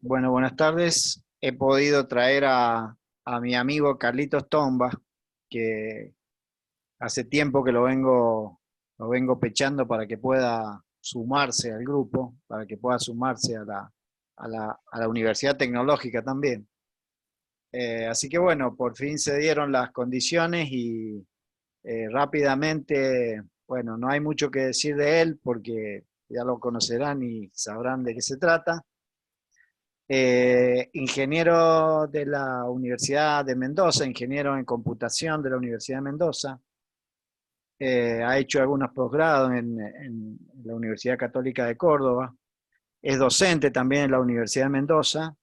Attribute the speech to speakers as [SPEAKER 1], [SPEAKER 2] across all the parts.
[SPEAKER 1] Bueno, buenas tardes. He podido traer a mi amigo Carlitos Tomba, que hace tiempo que lo vengo pechando para que pueda sumarse al grupo, para que pueda sumarse a la Universidad Tecnológica también. Así que bueno, por fin se dieron las condiciones y rápidamente, bueno, no hay mucho que decir de él porque ya lo conocerán y sabrán de qué se trata. Ingeniero de la Universidad de Mendoza, ingeniero en computación de la Universidad de Mendoza. Ha hecho algunos posgrados en la Universidad Católica de Córdoba. Es docente también en la Universidad de Mendoza,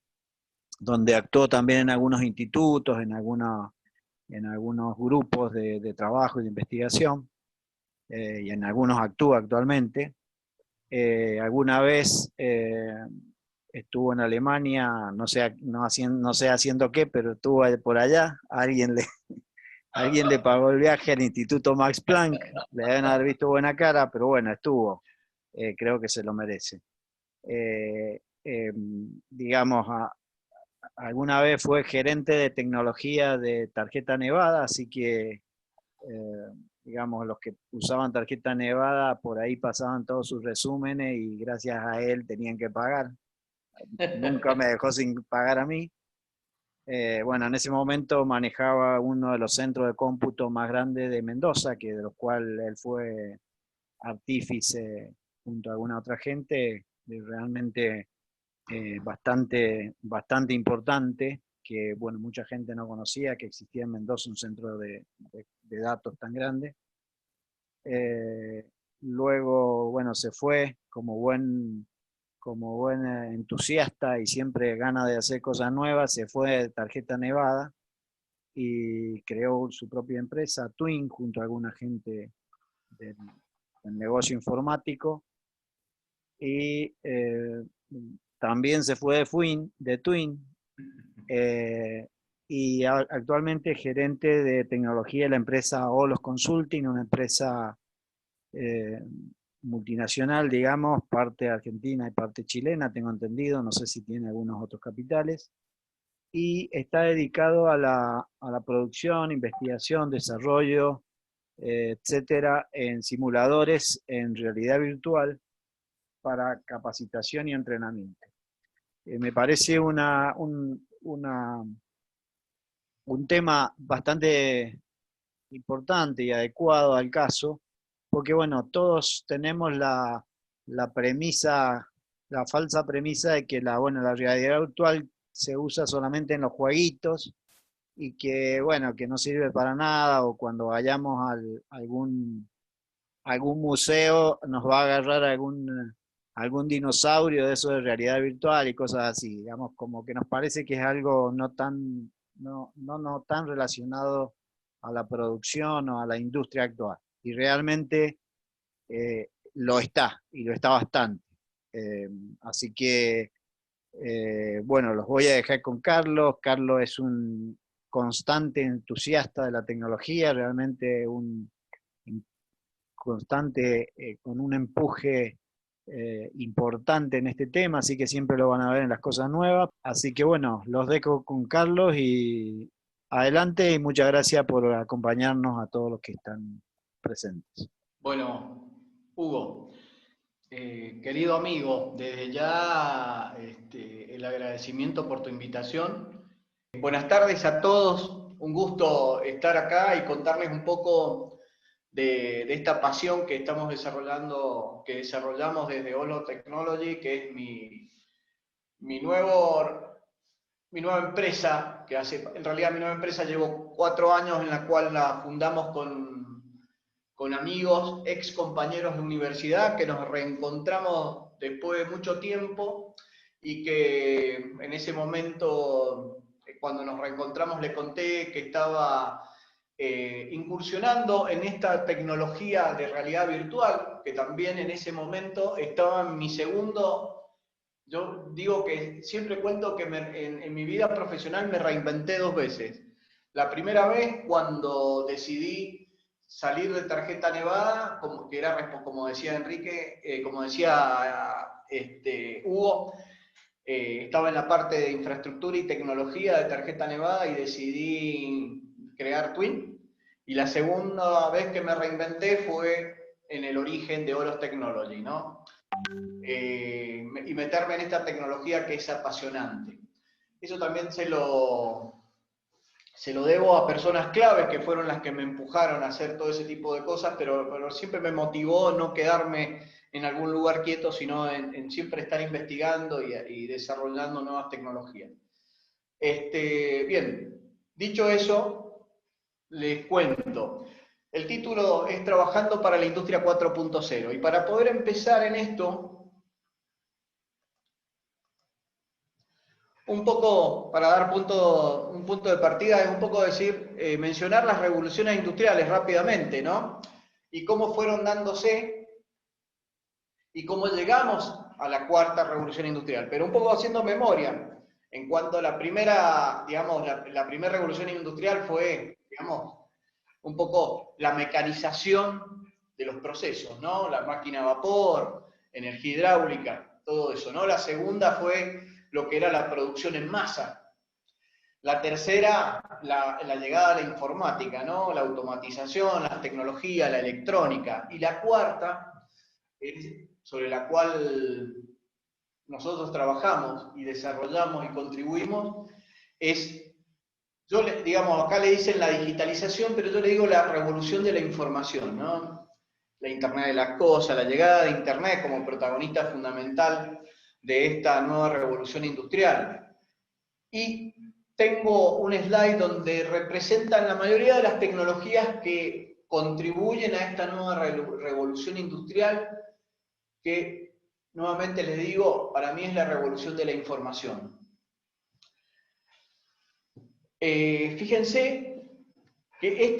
[SPEAKER 1] donde actuó también en algunos institutos, en algunos grupos de trabajo y de investigación, y en algunos actúa actualmente. Alguna vez estuvo en Alemania, no sé haciendo qué, pero estuvo por allá. Alguien le pagó el viaje al Instituto Max Planck. Le deben haber visto buena cara, pero bueno, estuvo. Creo que se lo merece. Digamos, alguna vez fue gerente de tecnología de tarjeta Nevada, así que digamos, los que usaban tarjeta Nevada por ahí pasaban todos sus resúmenes y gracias a él tenían que pagar. Nunca me dejó sin pagar a mí. Bueno, en ese momento manejaba uno de los centros de cómputo más grandes de Mendoza, que de los cuales él fue artífice junto a alguna otra gente, realmente bastante importante, que bueno, mucha gente no conocía que existía en Mendoza un centro de datos tan grande. Luego, bueno, se fue como buen entusiasta y siempre gana de hacer cosas nuevas, se fue de Tarjeta Nevada y creó su propia empresa, Twin, junto a alguna gente del, del negocio informático. Y también se fue de Twin, eh, y actualmente es gerente de tecnología de la empresa Olos Consulting, una empresa eh, multinacional, digamos, parte argentina y parte chilena, tengo entendido, no sé si tiene algunos otros capitales, y está dedicado a la producción, investigación, desarrollo, etcétera, en simuladores en realidad virtual para capacitación y entrenamiento. Me parece un tema bastante importante y adecuado al caso, porque bueno, todos tenemos la premisa, la falsa premisa de que la realidad virtual se usa solamente en los jueguitos y que bueno, que no sirve para nada, o cuando vayamos algún museo nos va a agarrar algún dinosaurio de eso de realidad virtual y cosas así, digamos, como que nos parece que es algo no tan relacionado a la producción o a la industria actual. Y realmente lo está, y lo está bastante. Eh, Así que, bueno, los voy a dejar con Carlos. Carlos es un constante entusiasta de la tecnología, realmente un constante, con un empuje importante en este tema, así que siempre lo van a ver en las cosas nuevas. Así que bueno, los dejo con Carlos y adelante, y muchas gracias por acompañarnos a todos los que están presentes.
[SPEAKER 2] Bueno, Hugo, querido amigo, desde ya el agradecimiento por tu invitación. Buenas tardes a todos, un gusto estar acá y contarles un poco de esta pasión que estamos desarrollando, que desarrollamos desde Olo Technology, que es mi nuevo, mi nueva empresa, en realidad mi nueva empresa llevo 4 años en la cual la fundamos con amigos, ex compañeros de universidad, que nos reencontramos después de mucho tiempo y que en ese momento, cuando nos reencontramos, le conté que estaba incursionando en esta tecnología de realidad virtual, que también en ese momento estaba en mi segundo. Yo digo que siempre cuento que en mi vida profesional me reinventé 2 veces. La primera vez cuando decidí salir de Tarjeta Nevada, como decía Enrique, como decía Hugo, estaba en la parte de infraestructura y tecnología de Tarjeta Nevada y decidí crear Twin. Y la segunda vez que me reinventé fue en el origen de Oros Technology, ¿no? Y meterme en esta tecnología que es apasionante. Eso también se lo debo a personas claves que fueron las que me empujaron a hacer todo ese tipo de cosas, pero siempre me motivó no quedarme en algún lugar quieto, sino en siempre estar investigando y desarrollando nuevas tecnologías. Bien, dicho eso, les cuento. El título es Trabajando para la Industria 4.0, y para poder empezar en esto, un poco, para dar un punto de partida, es un poco decir, mencionar las revoluciones industriales rápidamente, ¿no? Y cómo fueron dándose y cómo llegamos a la cuarta revolución industrial. Pero un poco haciendo memoria, en cuanto a la primera, digamos, la primera revolución industrial fue, digamos, un poco la mecanización de los procesos, ¿no? La máquina a vapor, energía hidráulica, todo eso, ¿no? La segunda fue lo que era la producción en masa. La tercera, la llegada a la informática, ¿no? La automatización, la tecnología, la electrónica. Y la cuarta, sobre la cual nosotros trabajamos y desarrollamos y contribuimos, es, digamos, acá le dicen la digitalización, pero yo le digo la revolución de la información, ¿no? La Internet de las cosas, la llegada de Internet como protagonista fundamental de esta nueva revolución industrial. Y tengo un slide donde representan la mayoría de las tecnologías que contribuyen a esta nueva revolución industrial, que nuevamente les digo, para mí es la revolución de la información. Fíjense que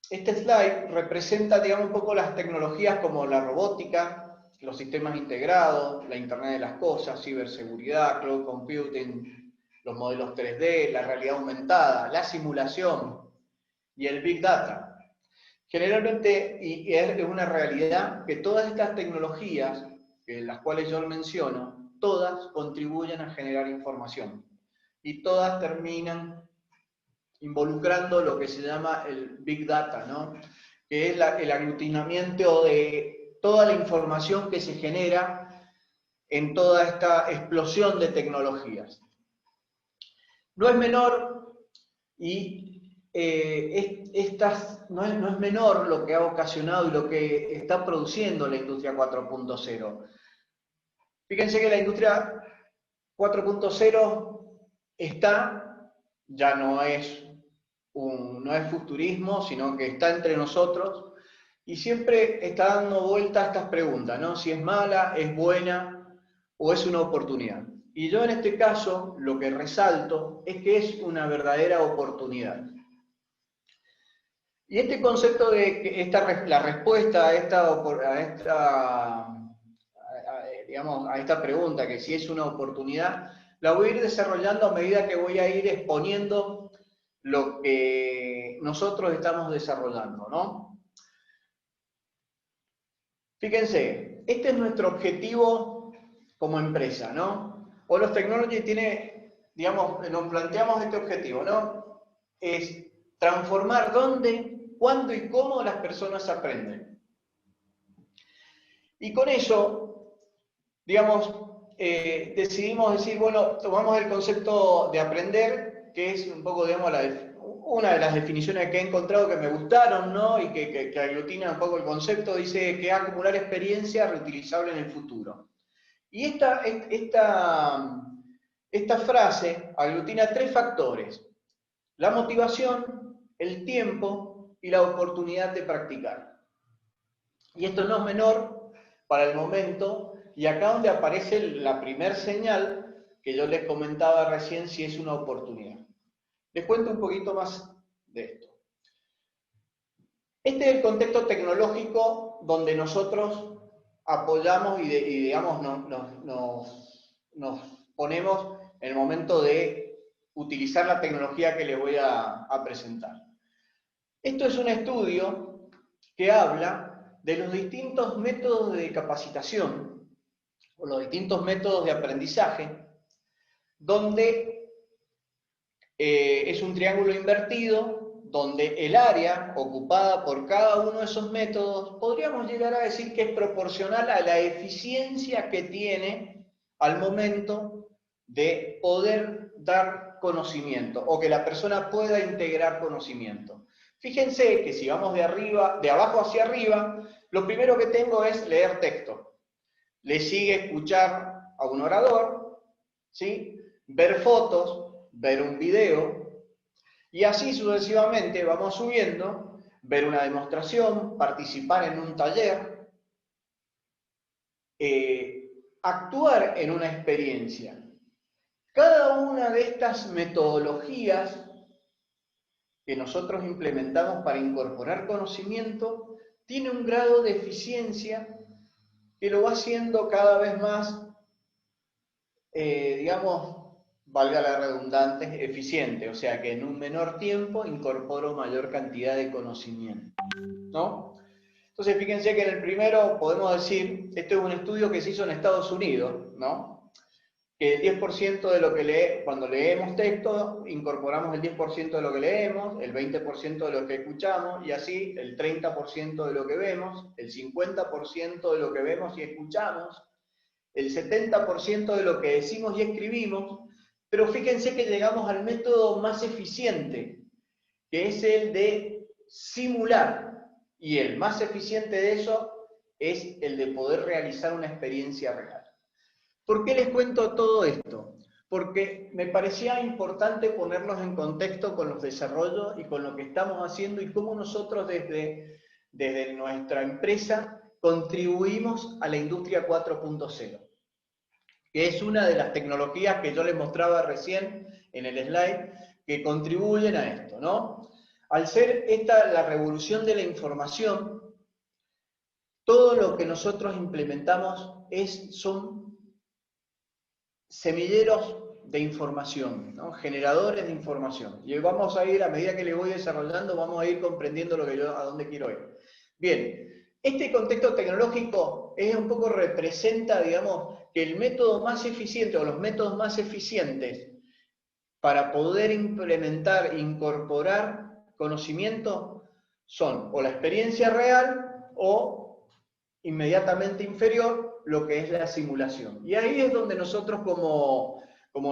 [SPEAKER 2] este slide representa, digamos, un poco las tecnologías como la robótica, los sistemas integrados, la Internet de las cosas, ciberseguridad, cloud computing, los modelos 3D, la realidad aumentada, la simulación y el Big Data. Generalmente, y es una realidad, que todas estas tecnologías, las cuales yo menciono, todas contribuyen a generar información. Y todas terminan involucrando lo que se llama el Big Data, ¿no? Que es el aglutinamiento de toda la información que se genera en toda esta explosión de tecnologías. No es menor, y no es menor lo que ha ocasionado y lo que está produciendo la industria 4.0. Fíjense que la industria 4.0 ya no es futurismo, sino que está entre nosotros, y siempre está dando vuelta a estas preguntas, ¿no? Si es mala, es buena o es una oportunidad. Y yo en este caso lo que resalto es que es una verdadera oportunidad. Y este concepto de que la respuesta a esta pregunta, que si es una oportunidad, la voy a ir desarrollando a medida que voy a ir exponiendo lo que nosotros estamos desarrollando, ¿no? Fíjense, este es nuestro objetivo como empresa, ¿no? Oros Technology tiene, digamos, nos planteamos este objetivo, ¿no? Es transformar dónde, cuándo y cómo las personas aprenden. Y con eso, digamos, decidimos decir, bueno, tomamos el concepto de aprender, que es un poco, digamos, una de las definiciones que he encontrado que me gustaron, ¿no? Y que aglutina un poco el concepto, dice que acumular experiencia reutilizable en el futuro. Y esta frase aglutina 3 factores: la motivación, el tiempo y la oportunidad de practicar. Y esto no es menor para el momento, y acá donde aparece la primer señal que yo les comentaba recién, si es una oportunidad. Les cuento un poquito más de esto. Este es el contexto tecnológico donde nosotros apoyamos y digamos, nos ponemos en el momento de utilizar la tecnología que les voy a presentar. Esto es un estudio que habla de los distintos métodos de capacitación o los distintos métodos de aprendizaje, donde es un triángulo invertido, donde el área ocupada por cada uno de esos métodos podríamos llegar a decir que es proporcional a la eficiencia que tiene al momento de poder dar conocimiento o que la persona pueda integrar conocimiento. Fíjense que si vamos de abajo hacia arriba, lo primero que tengo es leer texto. Le sigue escuchar a un orador, ¿sí? Ver fotos, ver un video, y así sucesivamente vamos subiendo, ver una demostración, participar en un taller, actuar en una experiencia. Cada una de estas metodologías que nosotros implementamos para incorporar conocimiento tiene un grado de eficiencia que lo va haciendo cada vez más, digamos, valga la redundancia, eficiente, o sea que en un menor tiempo incorporo mayor cantidad de conocimiento, ¿no? Entonces fíjense que en el primero podemos decir, este es un estudio que se hizo en Estados Unidos, ¿no? Que el 10% de lo que cuando leemos texto, incorporamos el 10% de lo que leemos, el 20% de lo que escuchamos, y así el 30% de lo que vemos, el 50% de lo que vemos y escuchamos, el 70% de lo que decimos y escribimos, pero fíjense que llegamos al método más eficiente, que es el de simular, y el más eficiente de eso es el de poder realizar una experiencia real. ¿Por qué les cuento todo esto? Porque me parecía importante ponerlos en contexto con los desarrollos y con lo que estamos haciendo y cómo nosotros desde nuestra empresa contribuimos a la industria 4.0, que es una de las tecnologías que yo les mostraba recién en el slide, que contribuyen a esto, ¿no? Al ser esta la revolución de la información, todo lo que nosotros implementamos son semilleros de información, ¿no? Generadores de información. Y hoy vamos a ir, a medida que le voy desarrollando, vamos a ir comprendiendo a dónde quiero ir. Bien, este contexto tecnológico un poco representa, digamos, que el método más eficiente o los métodos más eficientes para poder implementar, incorporar conocimiento son o la experiencia real o inmediatamente inferior lo que es la simulación. Y ahí es donde nosotros como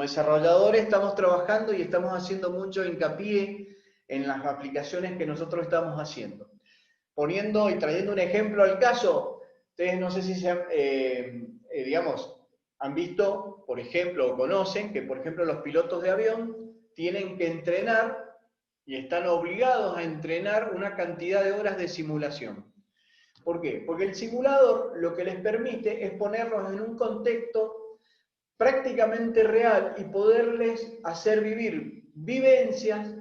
[SPEAKER 2] desarrolladores estamos trabajando y estamos haciendo mucho hincapié en las aplicaciones que nosotros estamos haciendo. Poniendo y trayendo un ejemplo al caso, ustedes no sé si han visto, por ejemplo, o conocen que, por ejemplo, los pilotos de avión tienen que entrenar y están obligados a entrenar una cantidad de horas de simulación. ¿Por qué? Porque el simulador lo que les permite es ponerlos en un contexto prácticamente real y poderles hacer vivir vivencias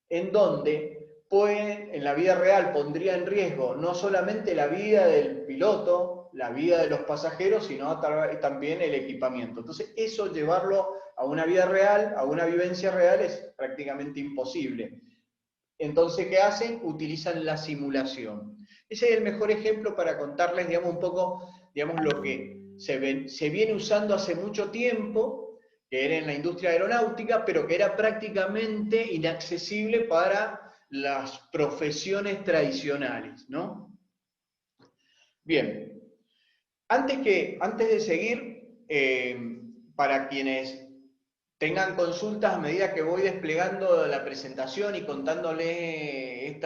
[SPEAKER 2] en donde en la vida real pondría en riesgo no solamente la vida del piloto, la vida de los pasajeros, sino también el equipamiento. Entonces, eso llevarlo a una vida real, a una vivencia real, es prácticamente imposible. Entonces, ¿qué hacen? Utilizan la simulación. Ese es el mejor ejemplo para contarles, digamos, un poco, digamos, lo que se viene usando hace mucho tiempo, que era en la industria aeronáutica, pero que era prácticamente inaccesible para las profesiones tradicionales, ¿no? Bien, antes de seguir, para quienes tengan consultas a medida que voy desplegando la presentación y contándoles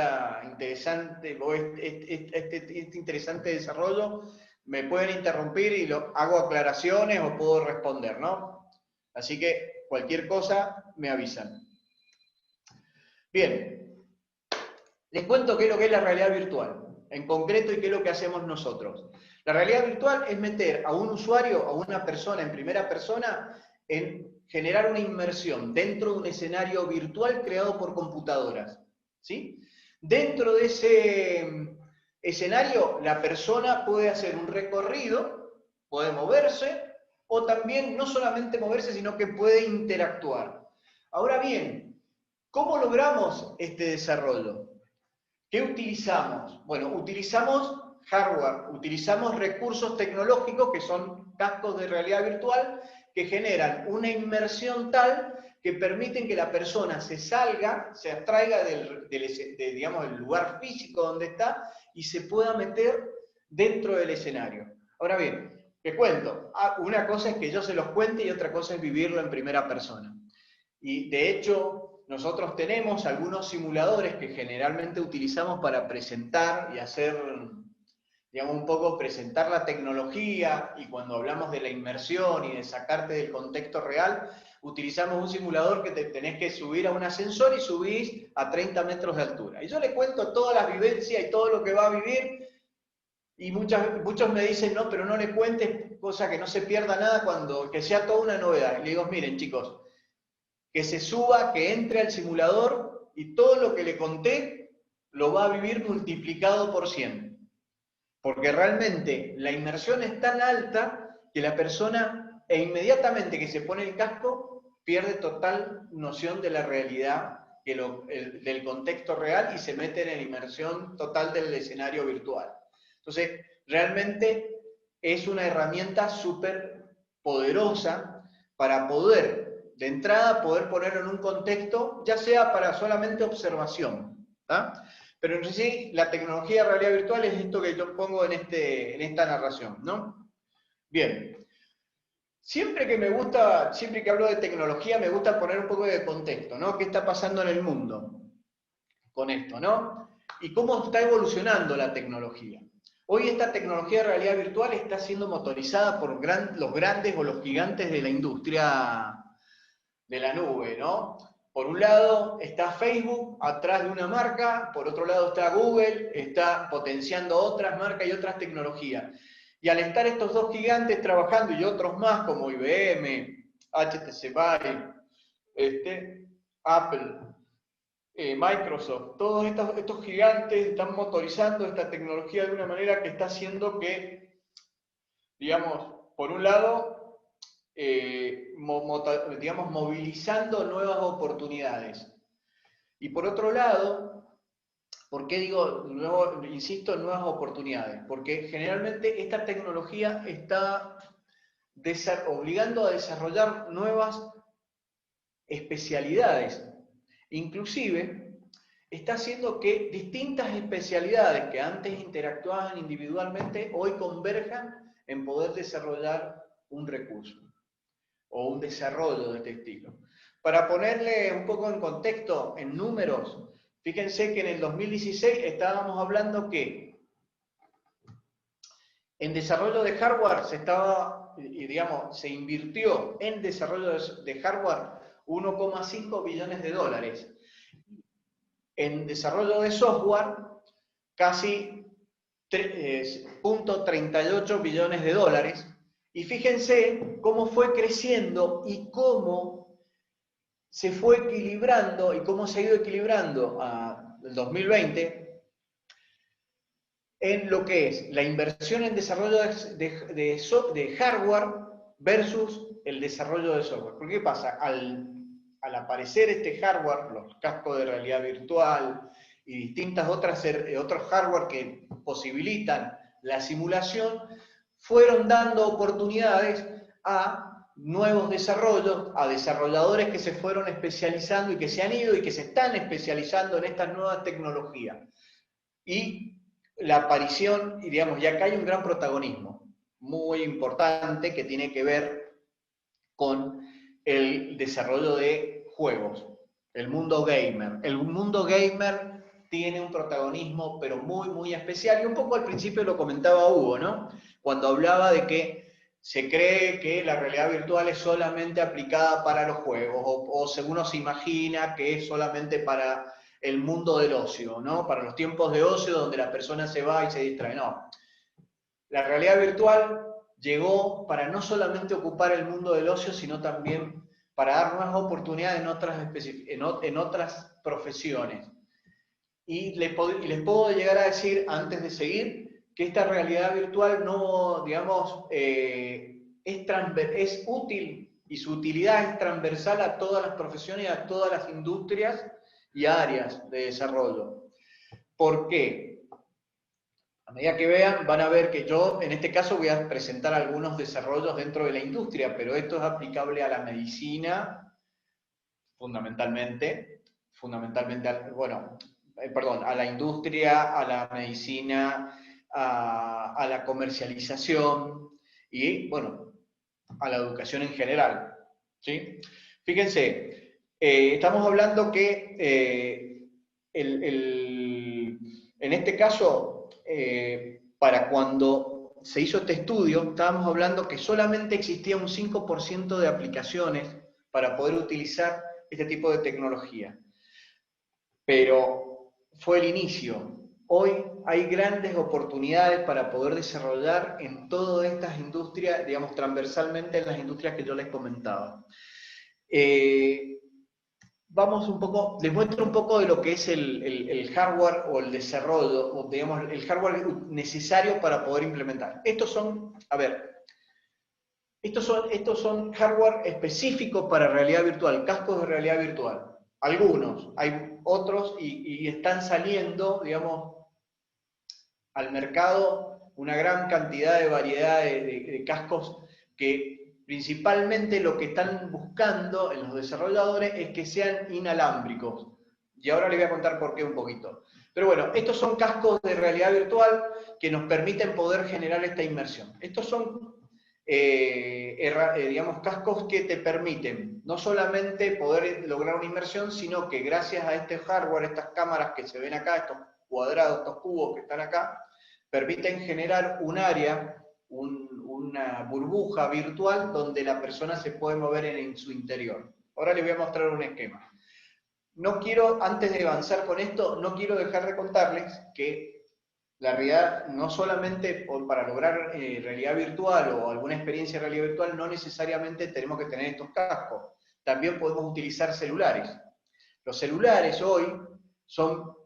[SPEAKER 2] este interesante desarrollo, me pueden interrumpir y hago aclaraciones o puedo responder, ¿no? Así que cualquier cosa me avisan. Bien, les cuento qué es lo que es la realidad virtual, en concreto, y qué es lo que hacemos nosotros. La realidad virtual es meter a un usuario, a una persona en primera persona, en generar una inmersión dentro de un escenario virtual creado por computadoras, ¿sí? Dentro de ese escenario, la persona puede hacer un recorrido, puede moverse, o también no solamente moverse, sino que puede interactuar. Ahora bien, ¿cómo logramos este desarrollo? ¿Qué utilizamos? Bueno, utilizamos hardware, utilizamos recursos tecnológicos que son cascos de realidad virtual que generan una inmersión tal que permiten que la persona se salga, se abstraiga digamos, del lugar físico donde está y se pueda meter dentro del escenario. Ahora bien, te cuento, una cosa es que yo se los cuente y otra cosa es vivirlo en primera persona. Y de hecho, nosotros tenemos algunos simuladores que generalmente utilizamos para presentar y hacer, digamos, un poco presentar la tecnología, y cuando hablamos de la inmersión y de sacarte del contexto real, utilizamos un simulador que te tenés que subir a un ascensor y subís a 30 metros de altura. Y yo le cuento todas las vivencias y todo lo que va a vivir, y muchos me dicen, no, pero no le cuentes, cosa que no se pierda nada, que sea toda una novedad. Y le digo, miren chicos, que se suba, que entre al simulador y todo lo que le conté lo va a vivir multiplicado por 100. Porque realmente la inmersión es tan alta que la persona, inmediatamente que se pone el casco, pierde total noción de la realidad, del contexto real, y se mete en la inmersión total del escenario virtual. Entonces, realmente es una herramienta súper poderosa para poder, de entrada, poder ponerlo en un contexto, ya sea para solamente observación, ¿tá? Pero en sí, la tecnología de realidad virtual es esto que yo pongo en esta narración, ¿no? Bien. Siempre que hablo de tecnología, me gusta poner un poco de contexto, ¿no? ¿Qué está pasando en el mundo con esto, ¿no? Y cómo está evolucionando la tecnología. Hoy esta tecnología de realidad virtual está siendo motorizada por los grandes o los gigantes de la industria de la nube, ¿no? Por un lado está Facebook atrás de una marca, por otro lado está Google, está potenciando otras marcas y otras tecnologías. Y al estar estos dos gigantes trabajando, y otros más como IBM, HTC Vive, Apple, Microsoft, todos estos gigantes están motorizando esta tecnología de una manera que está haciendo que, digamos, por un lado, digamos, movilizando nuevas oportunidades. Y por otro lado, ¿por qué digo, insisto, en nuevas oportunidades? Porque generalmente esta tecnología está obligando a desarrollar nuevas especialidades. Inclusive, está haciendo que distintas especialidades que antes interactuaban individualmente, hoy converjan en poder desarrollar un recurso o un desarrollo de este estilo. Para ponerle un poco en contexto, en números, fíjense que en el 2016 estábamos hablando que en desarrollo de hardware se invirtió en desarrollo de hardware 1,5 billones de dólares. En desarrollo de software, casi 0,38 billones de dólares. Y fíjense cómo fue creciendo y cómo se fue equilibrando y cómo se ha ido equilibrando el 2020 en lo que es la inversión en desarrollo de hardware versus el desarrollo de software. ¿Por qué pasa? Al aparecer este hardware, los cascos de realidad virtual y distintas otros hardware que posibilitan la simulación, fueron dando oportunidades a nuevos desarrollos, a desarrolladores que se fueron especializando y que se han ido y que se están especializando en estas nuevas tecnologías. Y la aparición, y digamos, y acá hay un gran protagonismo muy importante que tiene que ver con el desarrollo de juegos, el mundo gamer. El mundo gamer tiene un protagonismo, pero muy, muy especial, y un poco al principio lo comentaba Hugo, ¿no? Cuando hablaba de que se cree que la realidad virtual es solamente aplicada para los juegos, o según uno se imagina que es solamente para el mundo del ocio, ¿no? Para los tiempos de ocio donde la persona se va y se distrae. No. La realidad virtual llegó para no solamente ocupar el mundo del ocio, sino también para dar nuevas oportunidades en otras profesiones. Y les puedo llegar a decir, antes de seguir, que esta realidad virtual no, digamos, es útil, y su utilidad es transversal a todas las profesiones y a todas las industrias y áreas de desarrollo. ¿Por qué? A medida que vean, van a ver que yo, en este caso, voy a presentar algunos desarrollos dentro de la industria, pero esto es aplicable a la medicina, fundamentalmente, bueno, perdón, a la industria, a la medicina, a la comercialización y, bueno, a la educación en general, ¿sí? Fíjense, estamos hablando que en este caso, para cuando se hizo este estudio, estábamos hablando que solamente existía un 5% de aplicaciones para poder utilizar este tipo de tecnología. Pero fue el inicio. Hoy hay grandes oportunidades para poder desarrollar en todas estas industrias, digamos, transversalmente en las industrias que yo les comentaba. Vamos un poco, les muestro un poco de lo que es el hardware o el desarrollo, o digamos, el hardware necesario para poder implementar. Estos son, a ver, estos son hardware específicos para realidad virtual, cascos de realidad virtual. Algunos, hay otros y están saliendo, digamos, al mercado una gran cantidad de variedad de cascos que principalmente lo que están buscando en los desarrolladores es que sean inalámbricos. Y ahora les voy a contar por qué un poquito. Pero bueno, estos son cascos de realidad virtual que nos permiten poder generar esta inmersión. Estos son, digamos, cascos que te permiten no solamente poder lograr una inmersión, sino que gracias a este hardware, estas cámaras que se ven acá, estos cuadrados, estos cubos que están acá, permiten generar un área, una burbuja virtual donde la persona se puede mover en su interior. Ahora les voy a mostrar un esquema. No quiero, antes de avanzar con esto, no quiero dejar de contarles que la realidad, no solamente para lograr realidad virtual o alguna experiencia de realidad virtual, no necesariamente tenemos que tener estos cascos. También podemos utilizar celulares. Los celulares hoy son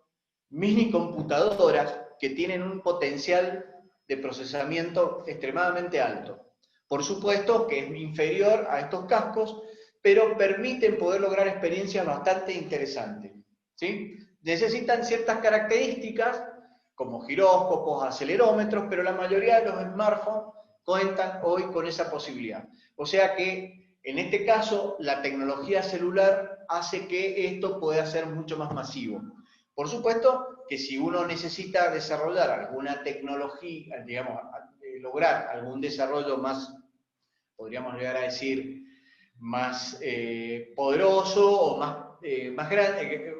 [SPEAKER 2] mini computadoras que tienen un potencial de procesamiento extremadamente alto. Por supuesto que es inferior a estos cascos, pero permiten poder lograr experiencias bastante interesantes, ¿sí? Necesitan ciertas características, como giróscopos, acelerómetros, pero la mayoría de los smartphones cuentan hoy con esa posibilidad. O sea que, en este caso, la tecnología celular hace que esto pueda ser mucho más masivo. Por supuesto que si uno necesita desarrollar alguna tecnología, digamos, lograr algún desarrollo más, podríamos llegar a decir, más poderoso o más grande,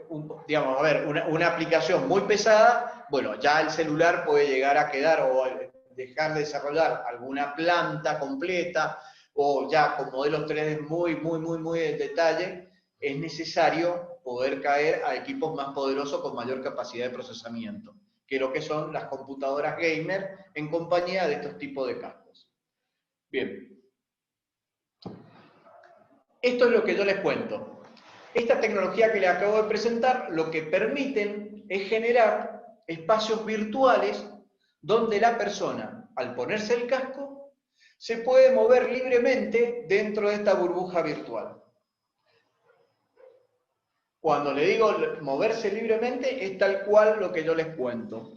[SPEAKER 2] digamos, a ver, una aplicación muy pesada, bueno, ya el celular puede llegar a quedar o dejar de desarrollar alguna planta completa o ya con modelos 3D muy en detalle, es necesario poder caer a equipos más poderosos con mayor capacidad de procesamiento, que lo que son las computadoras gamer en compañía de estos tipos de cascos. Bien. Esto es lo que yo les cuento. Esta tecnología que les acabo de presentar, lo que permiten es generar espacios virtuales donde la persona, al ponerse el casco, se puede mover libremente dentro de esta burbuja virtual. Cuando le digo moverse libremente, es tal cual lo que yo les cuento.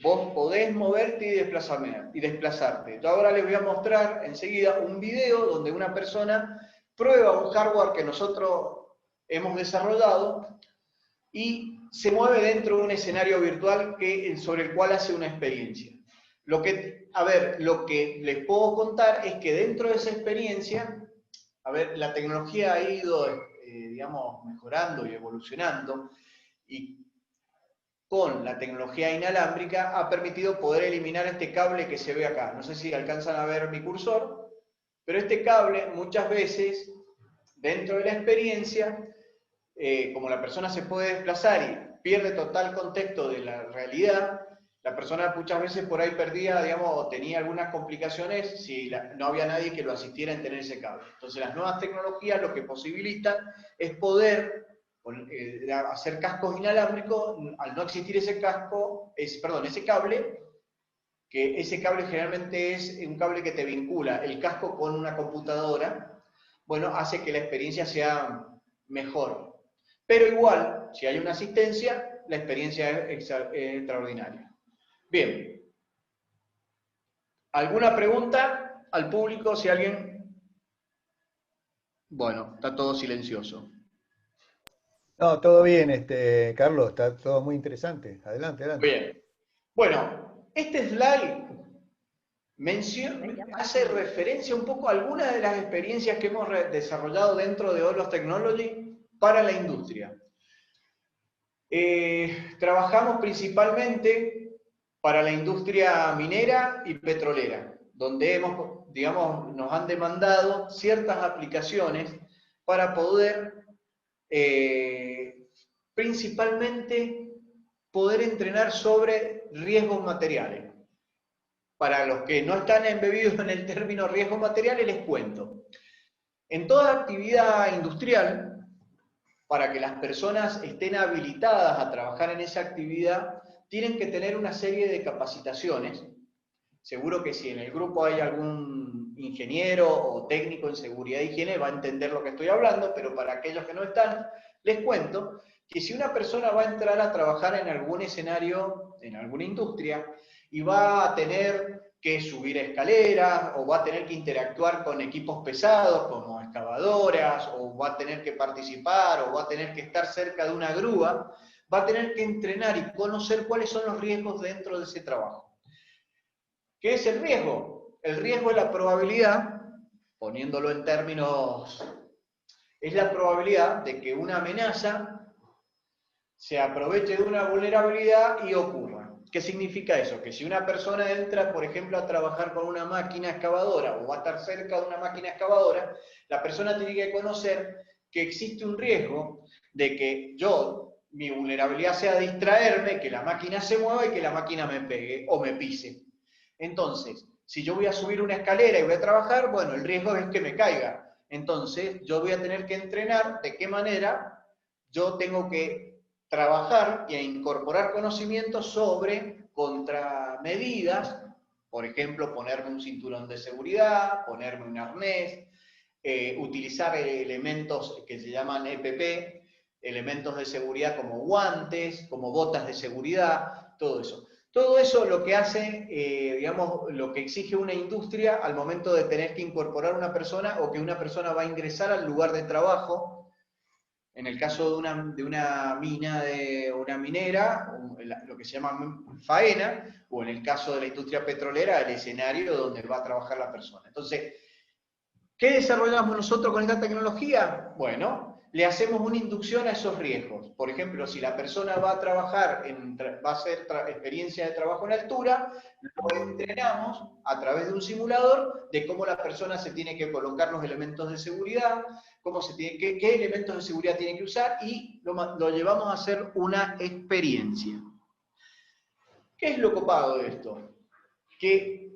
[SPEAKER 2] Vos podés moverte y desplazarte. Yo ahora les voy a mostrar enseguida un video donde una persona prueba un hardware que nosotros hemos desarrollado y se mueve dentro de un escenario virtual sobre el cual hace una experiencia. Lo que les puedo contar es que dentro de esa experiencia, la tecnología ha ido, digamos, mejorando y evolucionando, y con la tecnología inalámbrica ha permitido poder eliminar este cable que se ve acá. No sé si alcanzan a ver mi cursor, pero este cable muchas veces, dentro de la experiencia, como la persona se puede desplazar y pierde total contexto de la realidad, la persona muchas veces por ahí perdía, digamos, o tenía algunas complicaciones si no había nadie que lo asistiera en tener ese cable. Entonces las nuevas tecnologías lo que posibilitan es poder hacer cascos inalámbricos, al no existir ese cable, que ese cable generalmente es un cable que te vincula el casco con una computadora, bueno, hace que la experiencia sea mejor. Pero igual, si hay una asistencia, la experiencia es extraordinaria. Bien, ¿Alguna pregunta al público? Si alguien... Bueno, está todo silencioso.
[SPEAKER 3] No, todo bien, Carlos, está todo muy interesante. Adelante, adelante.
[SPEAKER 2] Bien. Bueno, este slide hace referencia un poco a algunas de las experiencias que hemos desarrollado dentro de Olos Technology para la industria. Trabajamos principalmente para la industria minera y petrolera, donde nos han demandado ciertas aplicaciones para poder, principalmente, poder entrenar sobre riesgos materiales. Para los que no están embebidos en el término riesgos materiales, les cuento. En toda actividad industrial, para que las personas estén habilitadas a trabajar en esa actividad, tienen que tener una serie de capacitaciones. Seguro que si en el grupo hay algún ingeniero o técnico en seguridad e higiene va a entender lo que estoy hablando, pero para aquellos que no están, les cuento que si una persona va a entrar a trabajar en algún escenario, en alguna industria, y va a tener que subir escaleras, o va a tener que interactuar con equipos pesados como excavadoras, o va a tener que participar, o va a tener que estar cerca de una grúa, va a tener que entrenar y conocer cuáles son los riesgos dentro de ese trabajo. ¿Qué es el riesgo? El riesgo es la probabilidad, poniéndolo en términos, es la probabilidad de que una amenaza se aproveche de una vulnerabilidad y ocurra. ¿Qué significa eso? Que si una persona entra, por ejemplo, a trabajar con una máquina excavadora o va a estar cerca de una máquina excavadora, la persona tiene que conocer que existe un riesgo de que mi vulnerabilidad sea distraerme, que la máquina se mueva y que la máquina me pegue o me pise. Entonces, si yo voy a subir una escalera y voy a trabajar, bueno, el riesgo es que me caiga. Entonces, yo voy a tener que entrenar de qué manera yo tengo que trabajar e incorporar conocimientos sobre contramedidas, por ejemplo, ponerme un cinturón de seguridad, ponerme un arnés, utilizar elementos que se llaman EPP, elementos de seguridad como guantes, como botas de seguridad, todo eso. Todo eso lo que hace, lo que exige una industria al momento de tener que incorporar una persona o que una persona va a ingresar al lugar de trabajo. En el caso de una mina, de una minera, lo que se llama faena, o en el caso de la industria petrolera, el escenario donde va a trabajar la persona. Entonces, ¿qué desarrollamos nosotros con esta tecnología? Bueno, le hacemos una inducción a esos riesgos. Por ejemplo, si la persona va a trabajar, va a hacer experiencia de trabajo en altura, lo entrenamos a través de un simulador de cómo la persona se tiene que colocar los elementos de seguridad, qué elementos de seguridad tiene que usar, y lo llevamos a hacer una experiencia. ¿Qué es lo copado de esto? Que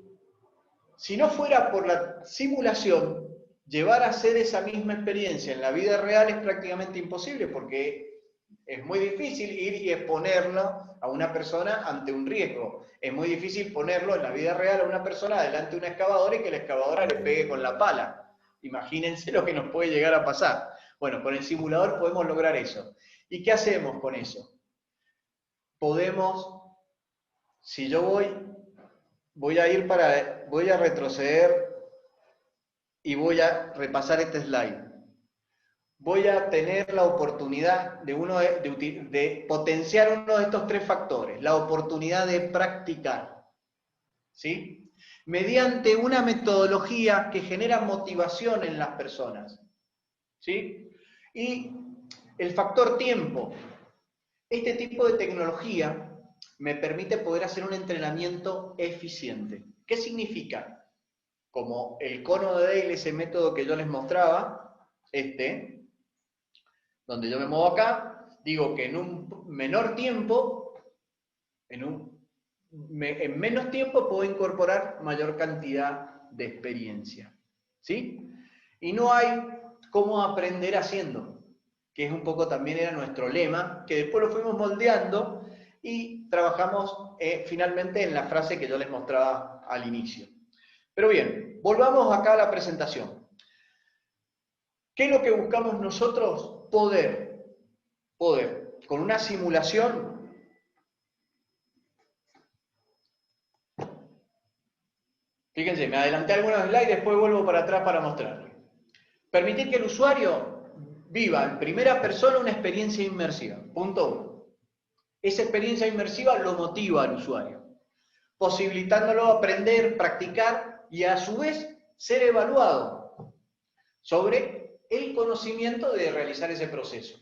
[SPEAKER 2] si no fuera por la simulación, llevar a hacer esa misma experiencia en la vida real es prácticamente imposible, porque es muy difícil ir y exponerlo a una persona ante un riesgo. Es muy difícil ponerlo en la vida real a una persona delante de una excavadora y que la excavadora le pegue con la pala. Imagínense lo que nos puede llegar a pasar. Bueno, con el simulador podemos lograr eso. ¿Y qué hacemos con eso? Podemos, si yo voy a retroceder y voy a repasar este slide. Voy a tener la oportunidad de potenciar uno de estos tres factores, la oportunidad de practicar, ¿sí? Mediante una metodología que genera motivación en las personas, ¿sí? Y el factor tiempo. Este tipo de tecnología me permite poder hacer un entrenamiento eficiente. ¿Qué significa? Como el cono de Dale, ese método que yo les mostraba, donde yo me muevo acá, digo que en un menor tiempo, en menos tiempo puedo incorporar mayor cantidad de experiencia, ¿sí? Y no hay cómo aprender haciendo, que es un poco también era nuestro lema, que después lo fuimos moldeando y trabajamos finalmente en la frase que yo les mostraba al inicio. Pero bien, volvamos acá a la presentación. ¿Qué es lo que buscamos nosotros? Poder, con una simulación, Fíjense, me adelanté algunos slides, después vuelvo para atrás para mostrarles. Permitir que el usuario viva en primera persona una experiencia inmersiva. Punto 1. Esa experiencia inmersiva lo motiva al usuario, posibilitándolo aprender, practicar y a su vez ser evaluado sobre el conocimiento de realizar ese proceso.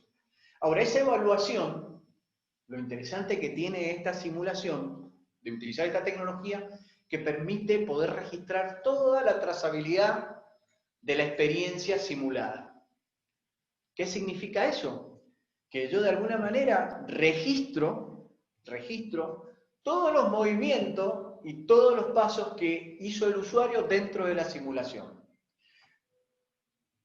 [SPEAKER 2] Ahora, esa evaluación, lo interesante que tiene esta simulación, de utilizar esta tecnología, que permite poder registrar toda la trazabilidad de la experiencia simulada. ¿Qué significa eso? Que yo de alguna manera registro todos los movimientos y todos los pasos que hizo el usuario dentro de la simulación.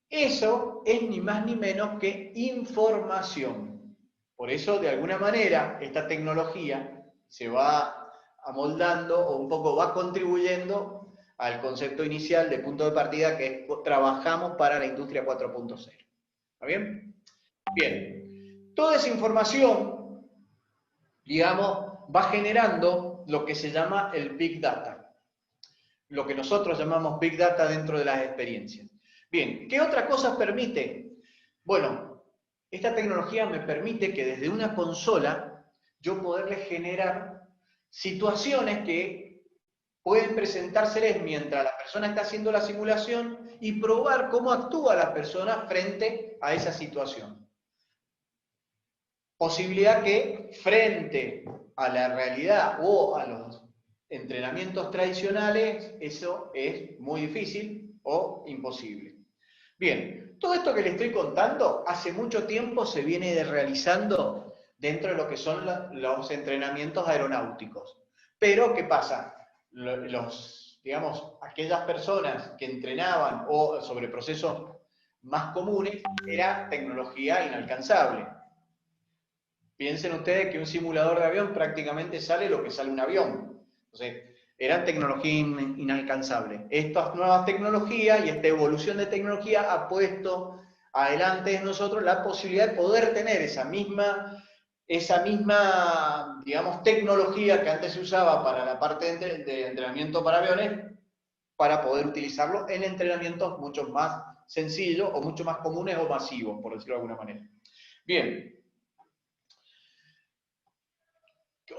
[SPEAKER 2] Eso es ni más ni menos que información. Por eso, de alguna manera, esta tecnología se va amoldando o un poco va contribuyendo al concepto inicial de punto de partida que es trabajamos para la industria 4.0. ¿Está bien? Bien. Toda esa información, digamos, va generando lo que se llama el Big Data. Lo que nosotros llamamos Big Data dentro de las experiencias. Bien, ¿qué otras cosas permite? Bueno, esta tecnología me permite que desde una consola yo poderle generar situaciones que pueden presentárseles mientras la persona está haciendo la simulación y probar cómo actúa la persona frente a esa situación. Posibilidad que frente a la realidad o a los entrenamientos tradicionales, eso es muy difícil o imposible. Bien, todo esto que le estoy contando hace mucho tiempo se viene realizando dentro de lo que son los entrenamientos aeronáuticos. Pero, ¿qué pasa? Digamos, aquellas personas que entrenaban o sobre procesos más comunes, era tecnología inalcanzable. Piensen ustedes que un simulador de avión prácticamente sale lo que sale un avión. Entonces, era tecnología inalcanzable. Estas nuevas tecnologías y esta evolución de tecnología ha puesto adelante de nosotros la posibilidad de poder tener esa misma, digamos, tecnología que antes se usaba para la parte de entrenamiento para aviones, para poder utilizarlo en entrenamientos mucho más sencillos o mucho más comunes o masivos, por decirlo de alguna manera. Bien.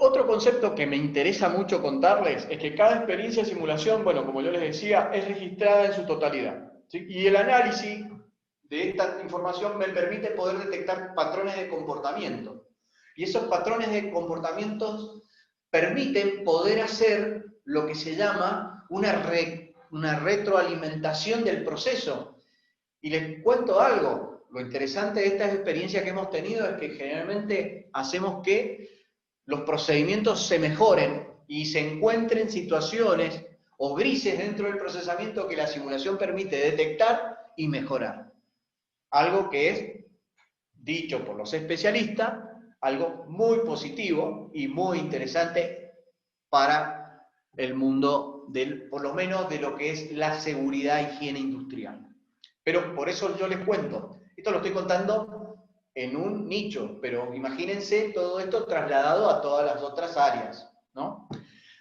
[SPEAKER 2] Otro concepto que me interesa mucho contarles es que cada experiencia de simulación, bueno, como yo les decía, es registrada en su totalidad, ¿sí? Y el análisis de esta información me permite poder detectar patrones de comportamiento. Y esos patrones de comportamientos permiten poder hacer lo que se llama una retroalimentación del proceso. Y les cuento algo, lo interesante de estas experiencias que hemos tenido es que generalmente hacemos que los procedimientos se mejoren y se encuentren situaciones o grises dentro del procesamiento que la simulación permite detectar y mejorar. Algo que es, dicho por los especialistas, algo muy positivo y muy interesante para el mundo, por lo menos de lo que es la seguridad e higiene industrial. Pero por eso yo les cuento, esto lo estoy contando en un nicho, pero imagínense todo esto trasladado a todas las otras áreas, ¿no?